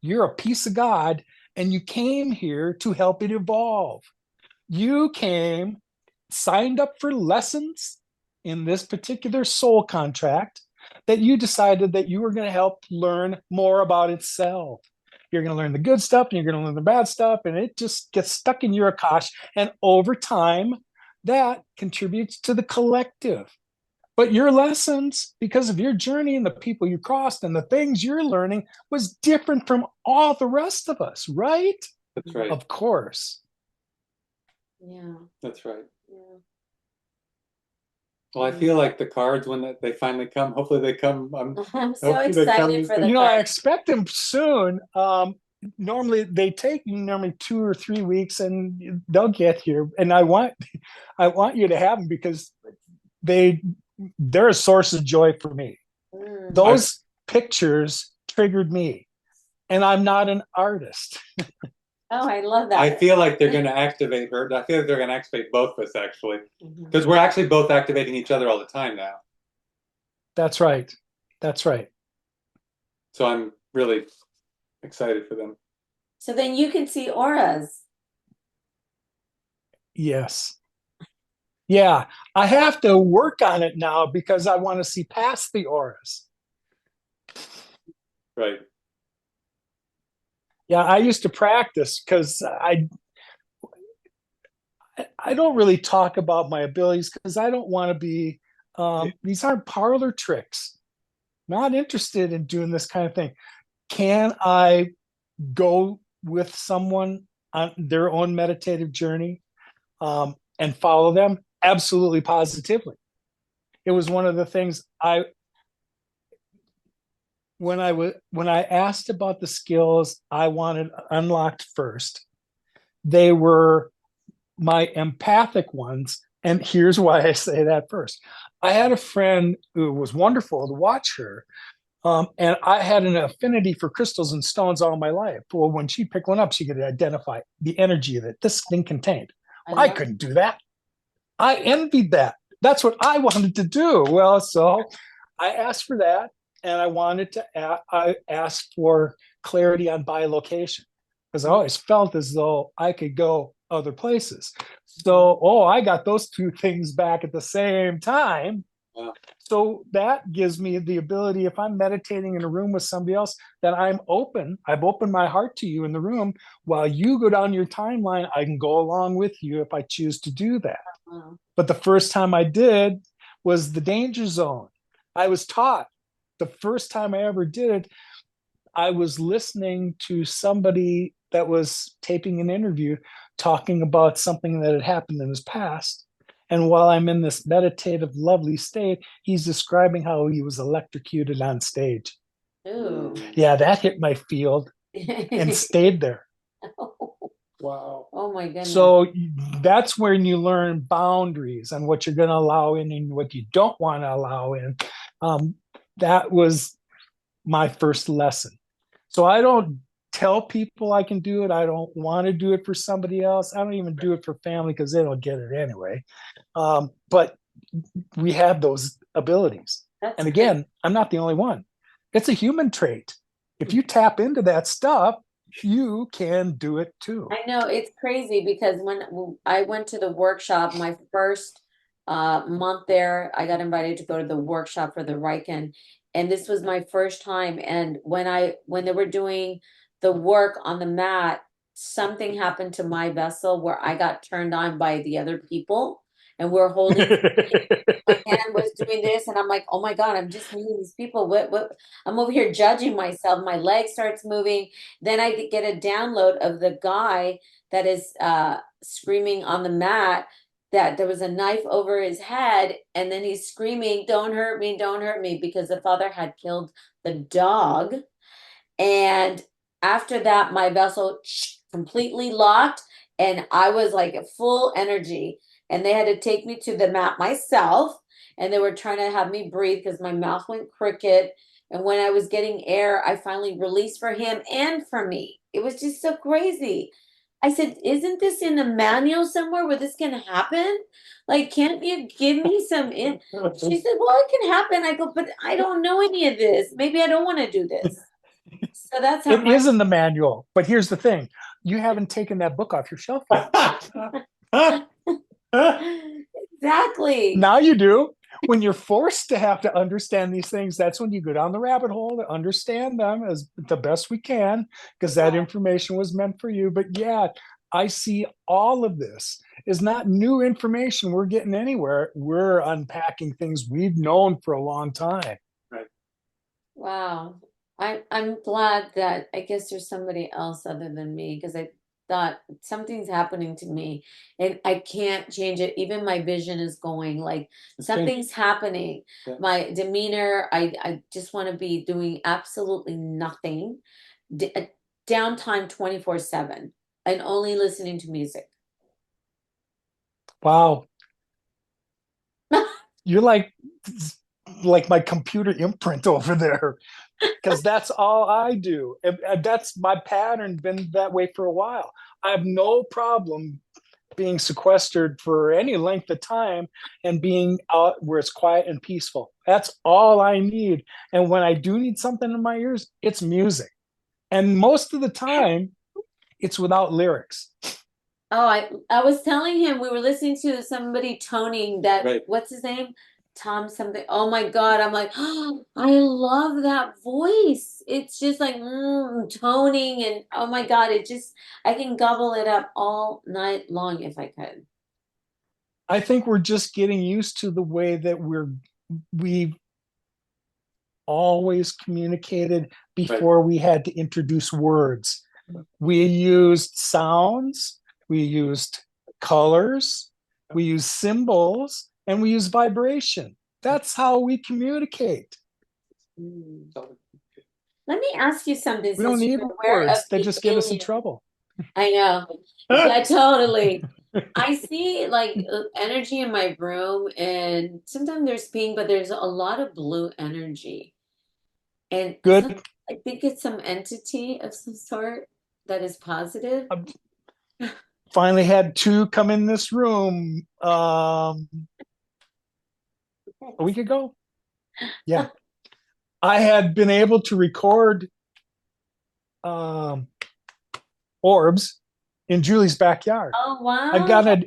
S1: You're a piece of God, and you came here to help it evolve. You came, signed up for lessons in this particular soul contract that you decided that you were going to help learn more about itself. You're going to learn the good stuff and you're going to learn the bad stuff, and it just gets stuck in your akash. And over time, that contributes to the collective. But your lessons, because of your journey and the people you crossed and the things you're learning, was different from all the rest of us, right?
S2: That's right.
S1: Of course.
S3: Yeah.
S2: That's right.
S3: Yeah.
S2: Well, I feel like the cards, when they finally come, hopefully they come.
S3: I'm so
S2: hopefully they
S3: excited
S2: come-
S3: for the
S1: I
S3: cards.
S1: expect them soon. Normally they take normally 2 or 3 weeks, and they'll get here. And I want you to have them because they're a source of joy for me. Those pictures triggered me, and I'm not an artist.
S3: Oh, I love that.
S2: I feel like they're going to activate her. I feel like they're going to activate both of us, actually, because we're actually both activating each other all the time now.
S1: That's right. That's right.
S2: So I'm really excited for them.
S3: So then you can see auras.
S1: Yes. Yeah, I have to work on it now because I want to see past the auras.
S2: Right.
S1: Yeah, I used to practice because I don't really talk about my abilities because I don't want to be these aren't parlor tricks. Not interested in doing this kind of thing. Can I go with someone on their own meditative journey and follow them? Absolutely, positively. It was one of the things when I asked about the skills I wanted unlocked first, they were my empathic ones. And here's why I say that first. I had a friend who was wonderful to watch her. And I had an affinity for crystals and stones all my life. Well, when she'd pick one up, she could identify the energy that this thing contained. I couldn't do that. I envied that. That's what I wanted to do. Well, so I asked for that, and I asked for clarity on bilocation because I always felt as though I could go other places. So, I got those two things back at the same time.
S2: Wow.
S1: So that gives me the ability, if I'm meditating in a room with somebody else, that I'm open. I've opened my heart to you in the room. While you go down your timeline, I can go along with you if I choose to do that.
S3: Wow.
S1: But the first time I did was the danger zone. I was taught the first time I ever did it, I was listening to somebody that was taping an interview talking about something that had happened in his past. And while I'm in this meditative, lovely state, he's describing how he was electrocuted on stage.
S3: Ooh.
S1: Yeah, that hit my field and stayed there.
S2: Wow.
S3: Oh my goodness.
S1: So that's when you learn boundaries and what you're going to allow in and what you don't want to allow in. That was my first lesson. So I don't tell people I can do it. I don't want to do it for somebody else. I don't even do it for family because they don't get it anyway. But we have those abilities. And again, I'm not the only one. It's a human trait. If you tap into that stuff, You can do it too.
S3: I know it's crazy because when I went to the workshop, my first month there, I got invited to go to the workshop for the Riken, and this was my first time. And when they were doing the work on the mat, something happened to my vessel where I got turned on by the other people, and we're holding. My hand was doing this, and I'm like, oh my God, I'm just meeting these people. What? I'm over here judging myself. My leg starts moving. Then I get a download of the guy that is screaming on the mat that there was a knife over his head, and then he's screaming, don't hurt me, because the father had killed the dog. And after that, my vessel completely locked, and I was like at full energy. And they had to take me to the mat myself, and they were trying to have me breathe because my mouth went crooked. And when I was getting air, I finally released for him and for me. It was just so crazy. I said, "Isn't this in a manual somewhere where this can happen? Like, can't you give me some in?" She said, "Well, it can happen." I go, "But I don't know any of this. Maybe I don't want to do this." So that's how
S1: It is in the manual, but here's the thing: you haven't taken that book off your shelf yet.
S3: Exactly.
S1: Now you do. When you're forced to have to understand these things, that's when you go down the rabbit hole to understand them as the best we can, because that information was meant for you. But yeah, I see all of this is not new information we're getting anywhere. We're unpacking things we've known for a long time.
S2: Right.
S3: Wow. I'm glad that I guess there's somebody else other than me, because I thought something's happening to me and I can't change it. Even my vision is going like
S2: It's
S3: something's happening.
S2: Yeah.
S3: My demeanor, I just want to be doing absolutely nothing. Downtime 24/7 and only listening to music.
S1: Wow. You're like my computer imprint over there, because that's all I do. And that's my pattern, been that way for a while. I have no problem being sequestered for any length of time and being out where it's quiet and peaceful. That's all I need. And when I do need something in my ears, it's music. And most of the time, it's without lyrics.
S3: Oh, I was telling him we were listening to somebody toning that
S2: Right.
S3: what's his name? Tom something. Oh my God. I'm like, oh, I love that voice. It's just like toning, and oh my God, it just I can gobble it up all night long if I could.
S1: I think we're just getting used to the way that we've always communicated before we had to introduce words. We used sounds, we used colors, we used symbols, and we use vibration. That's how we communicate.
S3: Mm. Let me ask you something
S1: We don't
S3: since
S1: need
S3: you're aware of
S1: words. They
S3: the
S1: just get us in
S3: alien.
S1: trouble.
S3: I know. Yeah, totally. I see like energy in my room, and sometimes there's pink, but there's a lot of blue energy. And
S1: Good.
S3: I think it's some entity of some sort that is positive.
S1: Finally had two come in this room a week ago. Yeah. I had been able to record orbs in Julie's backyard.
S3: Oh,
S1: I
S3: wow.
S1: got an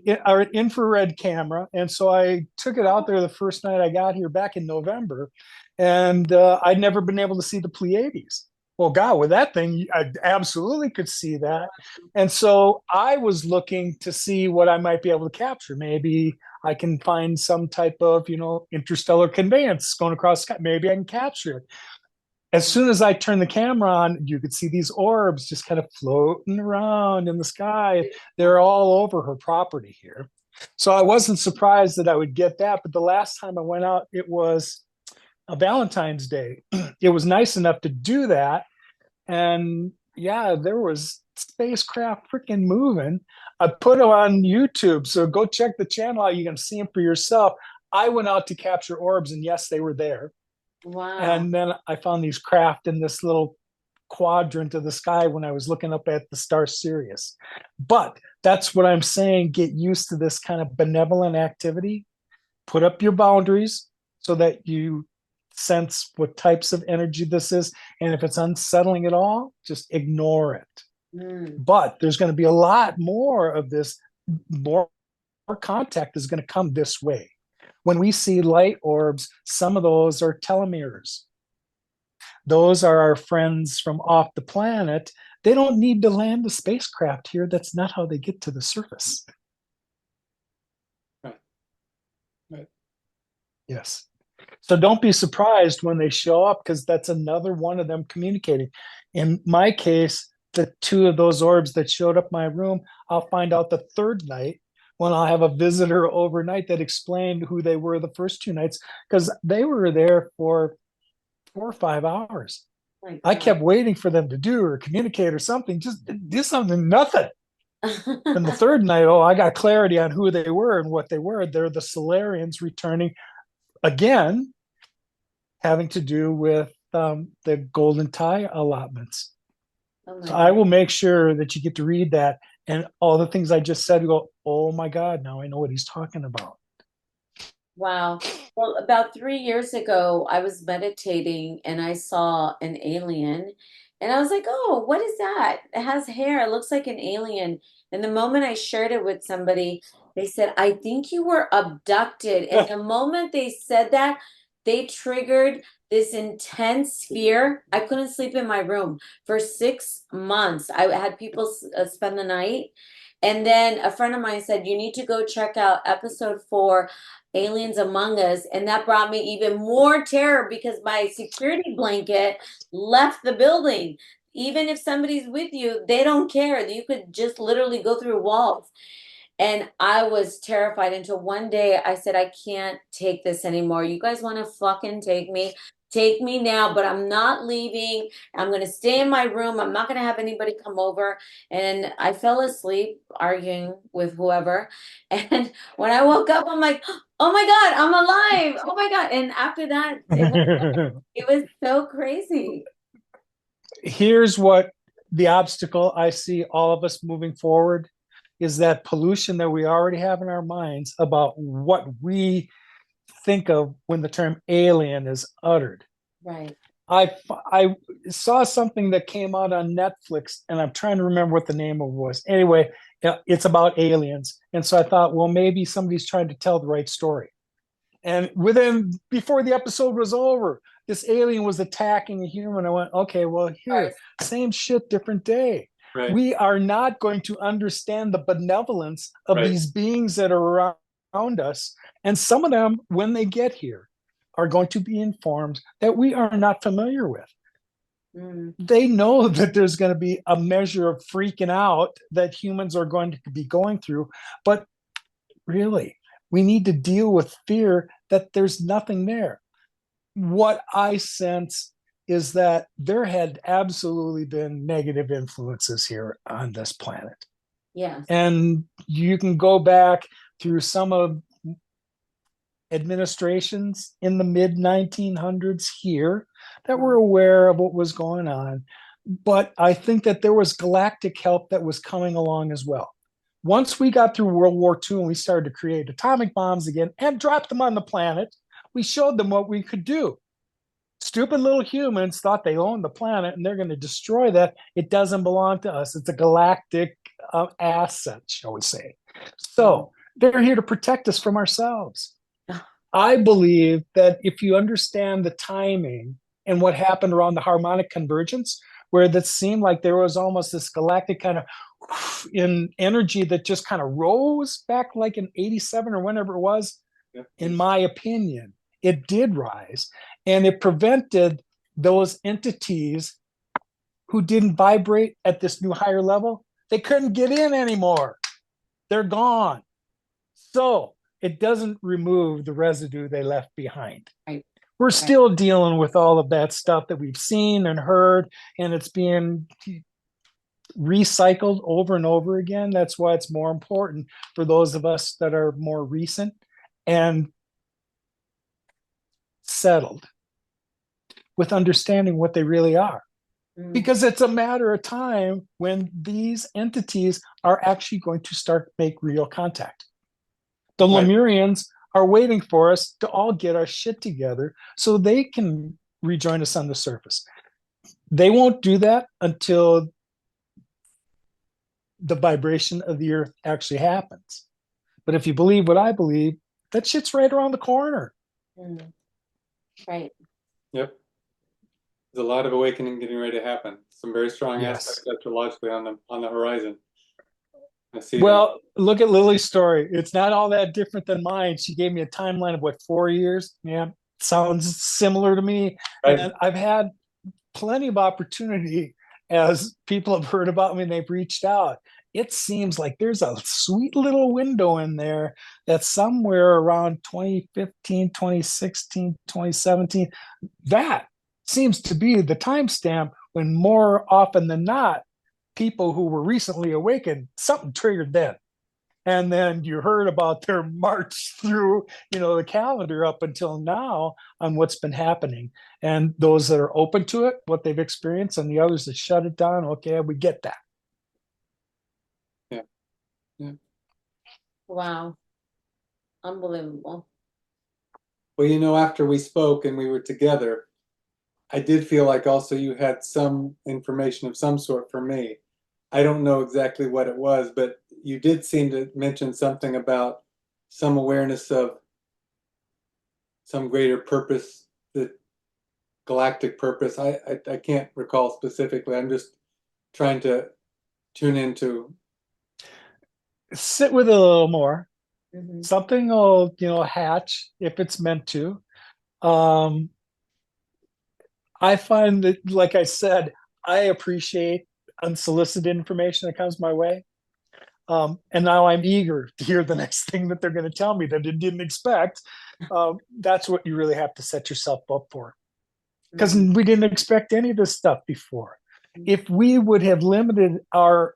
S1: infrared camera, and so I took it out there the first night I got here back in November, and I'd never been able to see the Pleiades. Well, God, with that thing, I absolutely could see that, and so I was looking to see what I might be able to capture. Maybe I can find some type of, interstellar conveyance going across the sky. Maybe I can capture it. As soon as I turned the camera on, you could see these orbs just kind of floating around in the sky. They're all over her property here. So I wasn't surprised that I would get that. But the last time I went out, it was a Valentine's Day. It was nice enough to do that. And yeah, there was spacecraft freaking moving. I put them on YouTube. So go check the channel out. You can see them for yourself. I went out to capture orbs, and yes, they were there.
S3: Wow.
S1: And then I found these craft in this little quadrant of the sky when I was looking up at the star Sirius. But that's what I'm saying. Get used to this kind of benevolent activity. Put up your boundaries so that you sense what types of energy this is. And if it's unsettling at all, just ignore it. But there's going to be a lot more of this, more contact is going to come this way. When we see light orbs, some of those are telomeres. Those are our friends from off the planet. They don't need to land a spacecraft here. That's not how they get to the surface.
S2: Right.
S1: Yes. So don't be surprised when they show up, because that's another one of them communicating. In my case, the two of those orbs that showed up my room, I'll find out the third night when I'll have a visitor overnight that explained who they were the first two nights, because they were there for 4 or 5 hours. I kept waiting for them to do or communicate or something, just do something, nothing. And the third night, I got clarity on who they were and what they were. They're the Solarians returning again, having to do with the golden tie allotments. So I will make sure that you get to read that, and all the things I just said, you go, oh my God, now I know what he's talking about.
S3: Wow. Well, about 3 years ago, I was meditating and I saw an alien. And I was like, oh, what is that? It has hair. It looks like an alien. And the moment I shared it with somebody, they said, I think you were abducted. And the moment they said that, they triggered this intense fear. I couldn't sleep in my room for 6 months. I had people spend the night. And then a friend of mine said, you need to go check out episode 4, Aliens Among Us. And that brought me even more terror because my security blanket left the building. Even if somebody's with you, they don't care. You could just literally go through walls. And I was terrified until one day I said, I can't take this anymore. You guys want to fucking take me? Take me now, but I'm not leaving. I'm going to stay in my room. I'm not going to have anybody come over. And I fell asleep arguing with whoever. And when I woke up, I'm like, oh my God, I'm alive. Oh my God. And after that, it was so crazy.
S1: Here's what the obstacle I see all of us moving forward is that pollution that we already have in our minds about what we think of when the term alien is uttered.
S3: Right.
S1: I saw something that came out on Netflix, and I'm trying to remember what the name of it was. Anyway, it's about aliens. And so I thought, well, maybe somebody's trying to tell the right story. And before the episode was over, this alien was attacking a human. I went, okay, well, here, same shit, different day.
S2: Right.
S1: We are not going to understand the benevolence of these beings that are around us. And some of them, when they get here, are going to be informed that we are not familiar with. They know that there's going to be a measure of freaking out that humans are going to be going through. But really, we need to deal with fear that there's nothing there. What I sense is that there had absolutely been negative influences here on this planet.
S3: Yes.
S1: And you can go back through some of administrations in the mid 1900s here that were aware of what was going on. But I think that there was galactic help that was coming along as well. Once we got through World War II and we started to create atomic bombs again and drop them on the planet, we showed them what we could do. Stupid little humans thought they owned the planet and they're going to destroy that. It doesn't belong to us. It's a galactic asset, shall we say. So they're here to protect us from ourselves. I believe that if you understand the timing and what happened around the harmonic convergence, where that seemed like there was almost this galactic kind of in energy that just kind of rose back like in 87 or whenever it was, in my opinion, it did rise. And it prevented those entities who didn't vibrate at this new higher level. They couldn't get in anymore. They're gone. So it doesn't remove the residue they left behind.
S3: Right.
S1: We're still dealing with all of that stuff that we've seen and heard, and it's being recycled over and over again. That's why it's more important for those of us that are more recent and settled with understanding what they really are. Because it's a matter of time when these entities are actually going to start make real contact. The Lemurians are waiting for us to all get our shit together so they can rejoin us on the surface. They won't do that until the vibration of the earth actually happens. But if you believe what I believe, that shit's right around the corner.
S3: Mm. Right.
S2: Yep. There's a lot of awakening getting ready to happen. Some very strong
S1: Yes.
S2: aspects astrologically on the horizon. I see them.
S1: Well, look at Lily's story. It's not all that different than mine. She gave me a timeline of what, 4 years? Yeah, sounds similar to me.
S2: Right.
S1: And I've had plenty of opportunity as people have heard about me and they've reached out. It seems like there's a sweet little window in there that's somewhere around 2015, 2016, 2017. That seems to be the timestamp when more often than not, people who were recently awakened, something triggered then. And then you heard about their march through, the calendar up until now on what's been happening. And those that are open to it, what they've experienced, and the others that shut it down, okay, we get that.
S2: Yeah. Yeah.
S3: Wow. Unbelievable.
S2: Well, after we spoke and we were together, I did feel like also you had some information of some sort for me. I don't know exactly what it was, but you did seem to mention something about some awareness of some greater purpose, the galactic purpose. I can't recall specifically. I'm just trying to tune into.
S1: Sit with it a little more.
S3: Mhm.
S1: Something will, hatch if it's meant to. I find that, like I said, I appreciate unsolicited information that comes my way. And now I'm eager to hear the next thing that they're going to tell me that I didn't expect. That's what you really have to set yourself up for. Because
S3: Mhm.
S1: we didn't expect any of this stuff before. If we would have limited our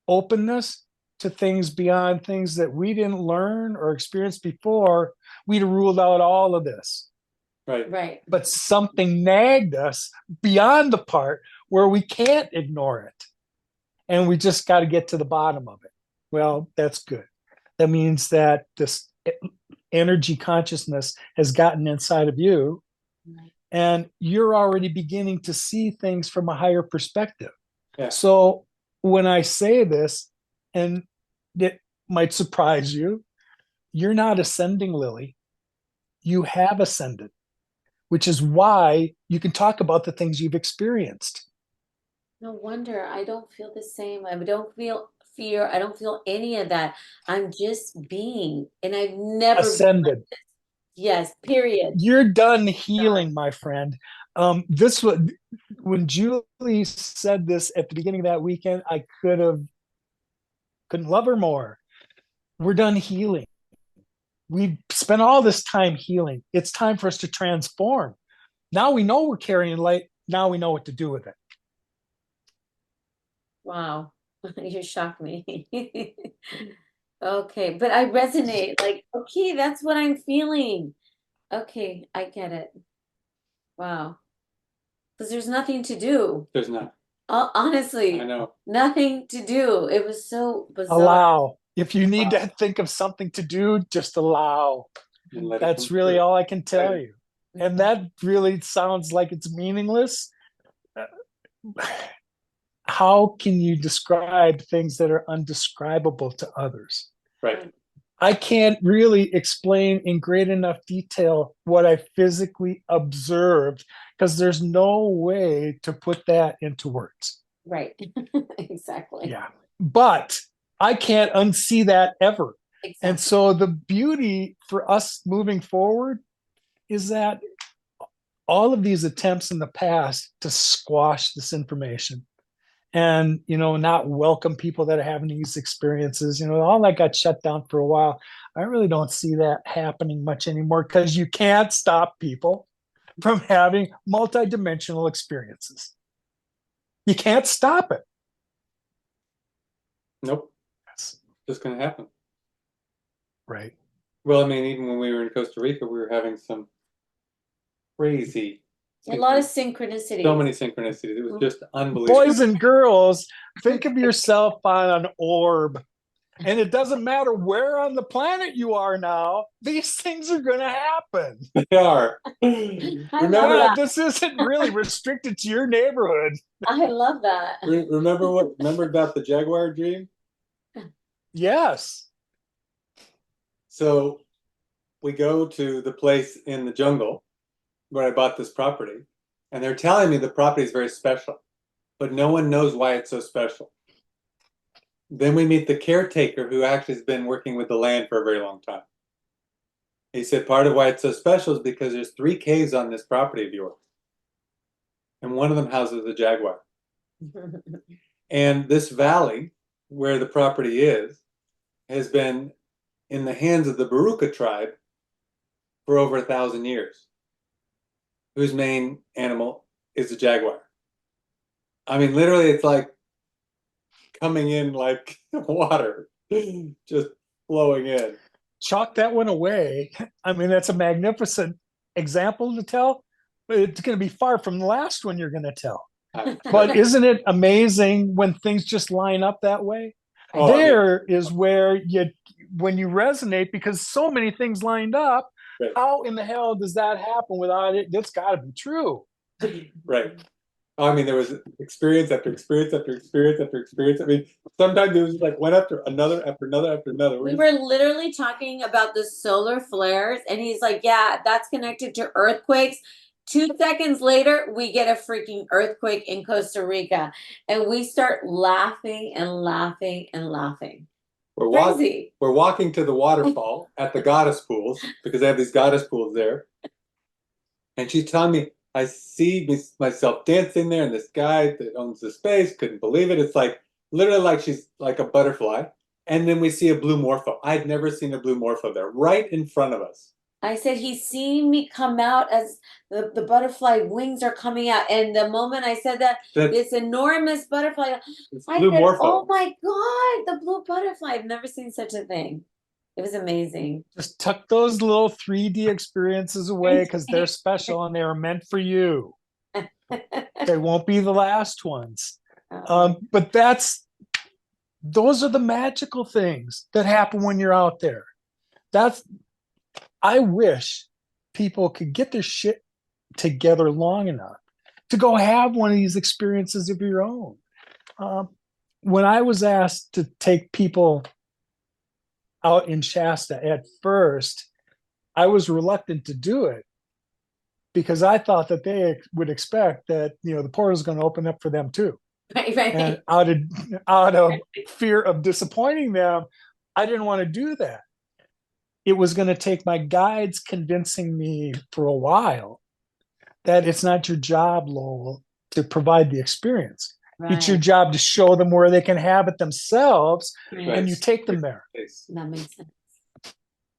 S1: openness to things beyond things that we didn't learn or experience before, we'd have ruled out all of this.
S2: Right.
S3: Right.
S1: But something nagged us beyond the part where we can't ignore it. And we just got to get to the bottom of it. Well, that's good. That means that this energy consciousness has gotten inside of you,
S3: Right.
S1: and you're already beginning to see things from a higher perspective.
S2: Yeah.
S1: So when I say this, and it might surprise you, you're not ascending, Lily. You have ascended, which is why you can talk about the things you've experienced.
S3: No wonder I don't feel the same. I don't feel fear. I don't feel any of that. I'm just being, and I've never been like
S1: Ascended.
S3: this. Yes, period.
S1: You're done healing, my friend. This was when Julie said this at the beginning of that weekend. I couldn't love her more. We're done healing. We've spent all this time healing. It's time for us to transform. Now we know we're carrying light. Now we know what to do with it.
S3: Wow. You shocked me. Okay, but I resonate. Like, okay, that's what I'm feeling. Okay, I get it. Wow. Because there's nothing to do.
S2: There's not.
S3: Honestly,
S2: I know.
S3: nothing to do. It was so bizarre.
S1: Allow. If you need to think of something to do, just allow.
S2: And let it
S1: That's
S2: come
S1: really
S2: through.
S1: all I can tell
S2: Right.
S1: you. And that really sounds like it's meaningless. How can you describe things that are undescribable to others?
S2: Right.
S1: I can't really explain in great enough detail what I physically observed because there's no way to put that into words.
S3: Right. Exactly.
S1: Yeah. But I can't unsee that ever.
S3: Exactly.
S1: And so the beauty for us moving forward is that all of these attempts in the past to squash this information and not welcome people that are having these experiences, all that got shut down for a while. I really don't see that happening much anymore because you can't stop people from having multidimensional experiences. You can't stop it.
S2: Nope.
S1: Yes.
S2: Just going to happen.
S1: Right.
S2: Well, I mean, even when we were in Costa Rica, we were having some crazy,
S3: A lot of synchronicities.
S2: so many synchronicities. It was just unbelievable.
S1: Boys and girls, think of yourself on an orb. And it doesn't matter where on the planet you are now, these things are going to happen.
S2: They are.
S3: I love
S2: Remember,
S3: that.
S1: This isn't really restricted to your neighborhood.
S3: I love that.
S2: remember about the Jaguar dream?
S1: Yes.
S2: So we go to the place in the jungle where I bought this property, and they're telling me the property is very special, but no one knows why it's so special. Then we meet the caretaker who actually has been working with the land for a very long time. He said part of why it's so special is because there's 3 caves on this property of yours, and one of them houses a jaguar. And this valley where the property is has been in the hands of the Baruka tribe for over 1,000 years, whose main animal is a jaguar. I mean, literally, it's like coming in like water, just flowing in.
S1: Chalk that one away. I mean, that's a magnificent example to tell, but it's going to be far from the last one you're going to tell. But isn't it amazing when things just line up that way?
S2: Oh,
S1: There is where when you resonate, because so many things lined up,
S2: right.
S1: How in the hell does that happen without it? That's got to be true.
S2: Right. I mean, there was experience after experience after experience after experience. I mean, sometimes it was like one after another after another after another.
S3: We were literally talking about the solar flares, and he's like, yeah, that's connected to earthquakes. 2 seconds later, we get a freaking earthquake in Costa Rica, and we start laughing and laughing and laughing.
S2: We're walking to the waterfall at the goddess pools, because they have these goddess pools there. And she's telling me, I see myself dancing there, and this guy that owns the space couldn't believe it. It's like literally like she's like a butterfly. And then we see a blue morpho. I'd never seen a blue morpho there, right in front of us.
S3: I said, he's seeing me come out as the butterfly wings are coming out. And the moment I said that, this enormous butterfly, I said,
S2: morpho.
S3: oh my God, the blue butterfly. I've never seen such a thing. It was amazing.
S1: Just tuck those little 3D experiences away because they're special and they are meant for you. They won't be the last ones. But those are the magical things that happen when you're out there. I wish people could get their shit together long enough to go have one of these experiences of your own. When I was asked to take people out in Shasta at first, I was reluctant to do it because I thought that they would expect that, the portal is going to open up for them too.
S3: Right.
S1: And out of fear of disappointing them, I didn't want to do that. It was going to take my guides convincing me for a while that it's not your job, Lowell, to provide the experience. Right. It's your job to show them where they can have it themselves, and you take them there.
S3: That makes sense.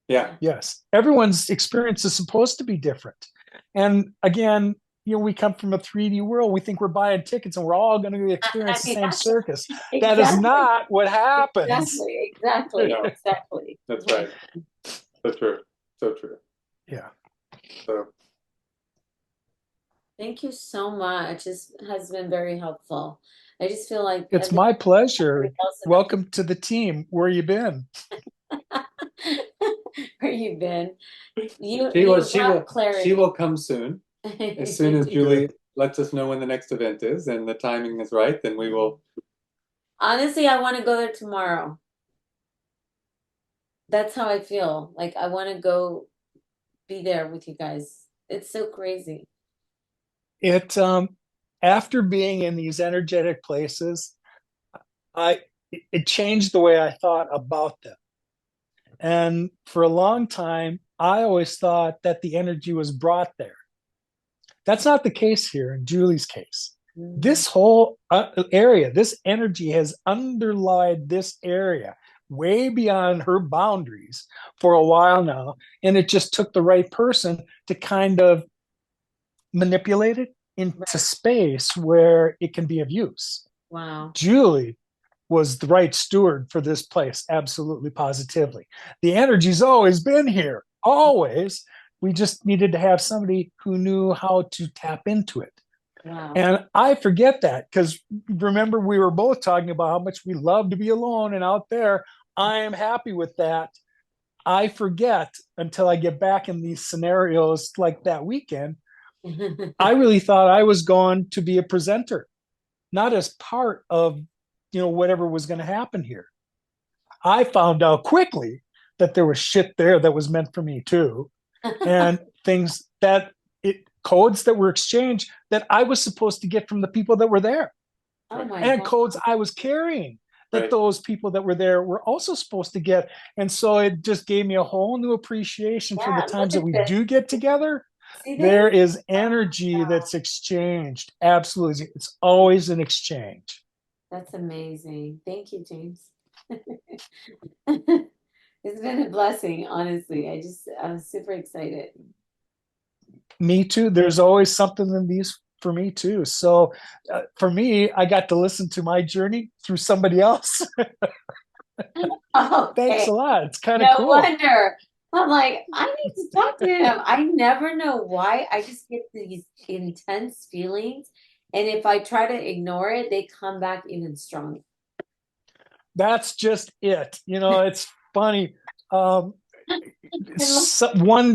S2: Yeah.
S1: Yes. Everyone's experience is supposed to be different. And again, we come from a 3D world. We think we're buying tickets and we're all going to experience the same circus. Exactly. That is not what happens.
S3: Exactly.
S2: No.
S3: Exactly.
S2: That's right. So true. So true.
S1: Yeah.
S2: So.
S3: Thank you so much. This has been very helpful. I just feel like
S1: it's my pleasure. Welcome to the team. Where you been?
S3: Where you been?
S2: She will come soon. As soon as Julie lets us know when the next event is and the timing is right, then we will.
S3: Honestly, I want to go there tomorrow. That's how I feel. Like I want to go be there with you guys. It's so crazy.
S1: After being in these energetic places, it changed the way I thought about them. And for a long time, I always thought that the energy was brought there. That's not the case here in Julie's case. Mm-hmm. This whole area, this energy has underlied this area way beyond her boundaries for a while now. And it just took the right person to kind of manipulate it into space where it can be of use.
S3: Wow.
S1: Julie was the right steward for this place, absolutely, positively. The energy's always been here, always. We just needed to have somebody who knew how to tap into it.
S3: Wow.
S1: And I forget that because remember, we were both talking about how much we love to be alone and out there. I am happy with that. I forget until I get back in these scenarios like that weekend. I really thought I was going to be a presenter, not as part of, whatever was going to happen here. I found out quickly that there was shit there that was meant for me too. And things that codes that were exchanged that I was supposed to get from the people that were there.
S3: Oh my
S1: And
S3: God.
S1: codes I was carrying that those people that were there were also supposed to get. And so it just gave me a whole new appreciation for the times that we do get together.
S3: See,
S1: There is energy that's exchanged. Absolutely. It's always an exchange.
S3: that's amazing. Thank you, James. It's been a blessing, honestly. I'm super excited.
S1: Me too. There's always something in these for me too. So for me, I got to listen to my journey through somebody else.
S3: Okay.
S1: Thanks a lot. It's kind of
S3: No
S1: cool.
S3: wonder. I'm like, I need to talk to him. I never know why. I just get these intense feelings. And if I try to ignore it, they come back even stronger.
S1: That's just it. It's funny. One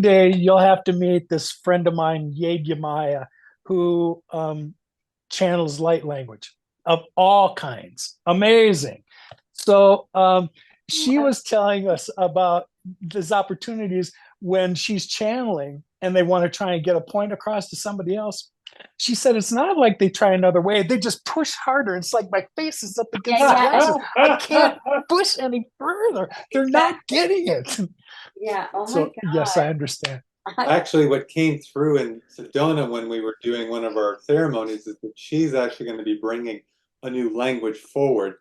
S1: day you'll have to meet this friend of mine, Yamaya, who channels light language of all kinds. Amazing. So she was telling us about these opportunities when she's channeling and they want to try and get a point across to somebody else. She said it's not like they try another way. They just push harder. It's like my face is up against the glasses. I can't push any further. They're not getting it.
S3: Yeah. Oh my
S1: So
S3: God.
S1: yes, I understand.
S2: Actually, what came through in Sedona when we were doing one of our ceremonies is that she's actually going to be bringing a new language forward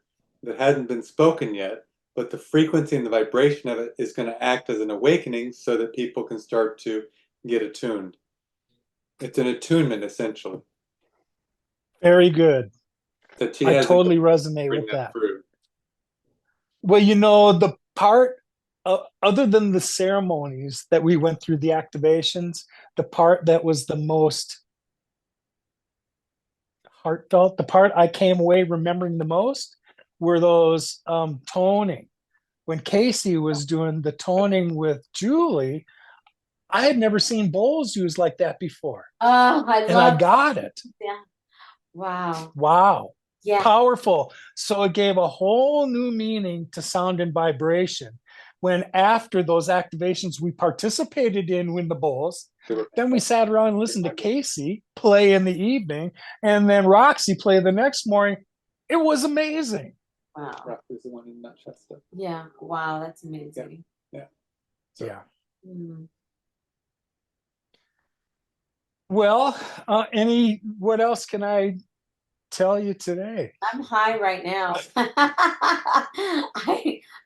S2: that hasn't been spoken yet, but the frequency and the vibration of it is going to act as an awakening so that people can start to get attuned. It's an attunement, essentially.
S1: Very good.
S2: That she
S1: I
S2: hasn't
S1: totally
S2: been
S1: resonate
S2: bring
S1: with
S2: that
S1: that.
S2: through.
S1: Well, the part other than the ceremonies that we went through, the activations, the part that was the most heartfelt, the part I came away remembering the most were those toning. When Casey was doing the toning with Julie, I had never seen bowls used like that before.
S3: Oh,
S1: And I got it.
S3: Yeah. Wow.
S1: Wow.
S3: Yeah.
S1: Powerful. So it gave a whole new meaning to sound and vibration. When after those activations we participated in the bowls, then we sat around and listened to Casey play in the evening, and then Roxy play the next morning. It was amazing.
S3: Wow.
S2: Roxy's the one in Manchester.
S3: Yeah. Wow. That's amazing.
S2: Yeah.
S1: So, yeah.
S3: Mm.
S1: Well, what else can I tell you today?
S3: I'm high right now.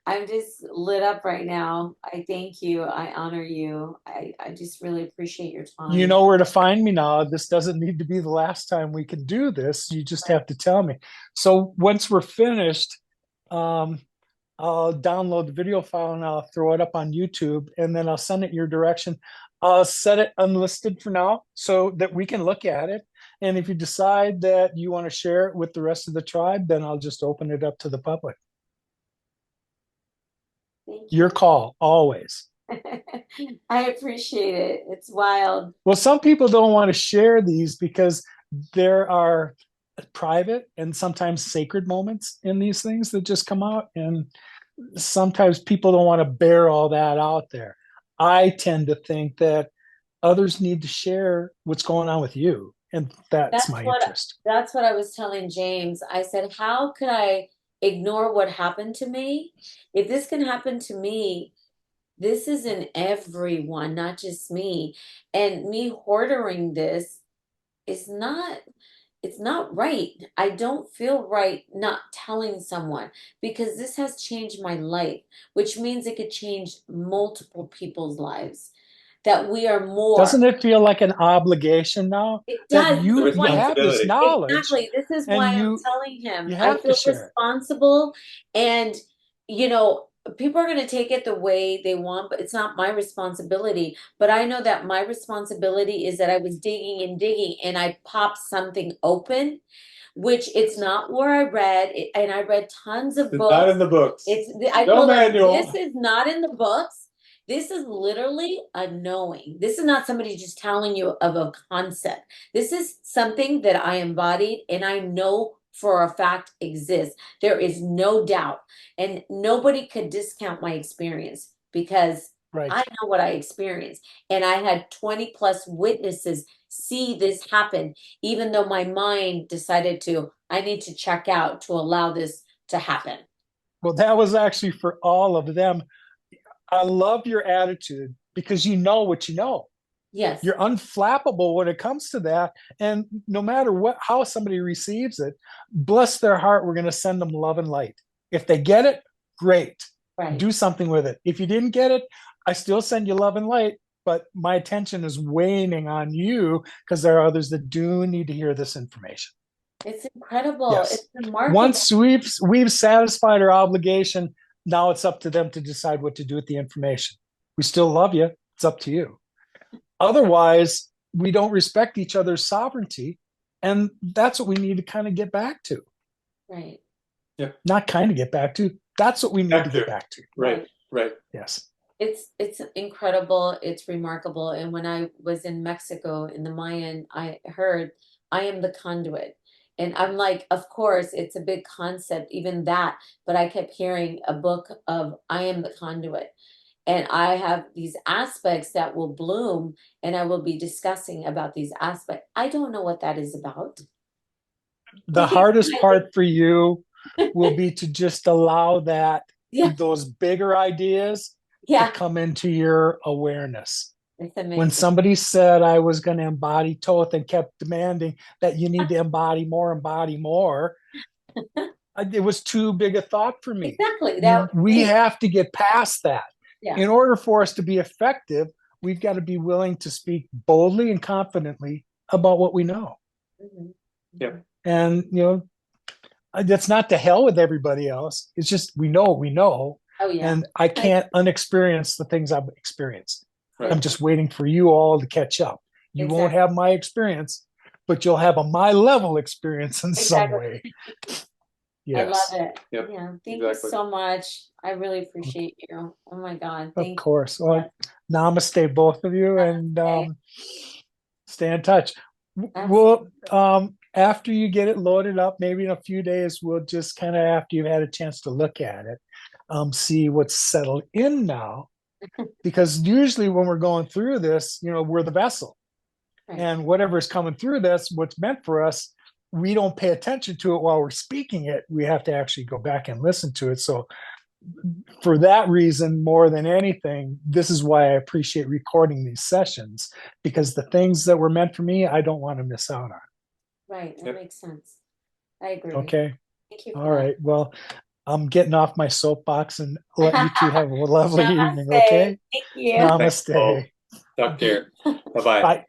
S3: I'm just lit up right now. I thank you. I honor you. I just really appreciate your time.
S1: You know where to find me now. This doesn't need to be the last time we can do this. You just have to tell me. So once we're finished, I'll download the video file and I'll throw it up on YouTube, and then I'll send it your direction. I'll set it unlisted for now so that we can look at it. And if you decide that you want to share it with the rest of the tribe, then I'll just open it up to the public.
S3: Thank you.
S1: Your call, always.
S3: I appreciate it. It's wild.
S1: Well, some people don't want to share these because there are private and sometimes sacred moments in these things that just come out. And sometimes people don't want to bear all that out there. I tend to think that others need to share what's going on with you. And that's my interest.
S3: That's what I was telling James. I said, how could I ignore what happened to me? If this can happen to me, this is in everyone, not just me. And me hoarding this is it's not right. I don't feel right not telling someone because this has changed my life, which means it could change multiple people's lives. That we are more.
S1: Doesn't it feel like an obligation now?
S3: It does.
S1: That you have this knowledge.
S3: Exactly. This is why I'm telling him.
S1: You
S3: I
S1: have
S3: feel
S1: to share
S3: responsible, and people are going to take it the way they want, but it's not my responsibility. But I know that my responsibility is that I was digging and I popped something open, which it's not where I read it, and I read tons of
S2: It's
S3: books.
S2: not in the books.
S3: I
S2: No
S3: told them,
S2: manual.
S3: this is not in the books. This is literally a knowing. This is not somebody just telling you of a concept. This is something that I embodied and I know for a fact exists. There is no doubt. And nobody could discount my experience because
S1: Right.
S3: I know what I experienced. And I had 20 plus witnesses see this happen, even though my mind decided I need to check out to allow this to happen.
S1: Well, that was actually for all of them. I love your attitude because you know what you know.
S3: Yes.
S1: You're unflappable when it comes to that. And no matter how somebody receives it, bless their heart, we're going to send them love and light. If they get it, great.
S3: Right.
S1: Do something with it. If you didn't get it, I still send you love and light, but my attention is waning on you because there are others that do need to hear this information.
S3: It's incredible.
S1: Yes.
S3: It's remarkable.
S1: Once we've satisfied our obligation, now it's up to them to decide what to do with the information. We still love you. It's up to you. Otherwise, we don't respect each other's sovereignty. And that's what we need to kind of get back to.
S3: Right.
S2: Yeah.
S1: Not kind of get back to. That's what we need to get back to.
S2: Right. Right.
S1: Yes.
S3: It's incredible. It's remarkable. And when I was in Mexico in the Mayan, I heard, I am the conduit. And I'm like, of course, it's a big concept, even that. But I kept hearing a book of I am the conduit. And I have these aspects that will bloom, and I will be discussing about these aspects. I don't know what that is about.
S1: The hardest part for you will be to just allow that,
S3: Yeah.
S1: those bigger ideas
S3: Yeah.
S1: to come into your awareness.
S3: It's amazing.
S1: When somebody said I was going to embody Toth and kept demanding that you need to embody more, it was too big a thought for me.
S3: Exactly.
S1: We have to get past that.
S3: Yeah.
S1: In order for us to be effective, we've got to be willing to speak boldly and confidently about what we know.
S3: Mm-hmm.
S2: Yeah.
S1: And, that's not to hell with everybody else. It's just we know what we know.
S3: Oh, yeah.
S1: And I can't unexperience the things I've experienced.
S2: Right.
S1: I'm just waiting for you all to catch up. You won't
S3: Exactly.
S1: have my experience, but you'll have a my level experience in some way. Yes.
S3: I love it.
S2: Yep.
S3: Yeah. Thank
S2: Exactly.
S3: you so much. I really appreciate you. Oh my God.
S1: Of course. Well, namaste, both of you, and stay in touch. We'll after you get it loaded up, maybe in a few days, we'll just kind of, after you've had a chance to look at it, see what's settled in now. Because usually when we're going through this, we're the vessel.
S3: Right.
S1: And whatever's coming through this, what's meant for us, we don't pay attention to it while we're speaking it. We have to actually go back and listen to it. So for that reason, more than anything, this is why I appreciate recording these sessions, because the things that were meant for me, I don't want to miss out on.
S3: Right. That makes sense. I agree.
S1: Okay.
S3: Thank you.
S1: All right. Well, I'm getting off my soapbox and let you two have a lovely evening. Okay.
S3: Thank you.
S1: Namaste.
S2: Talk care. Bye-bye.
S1: Bye.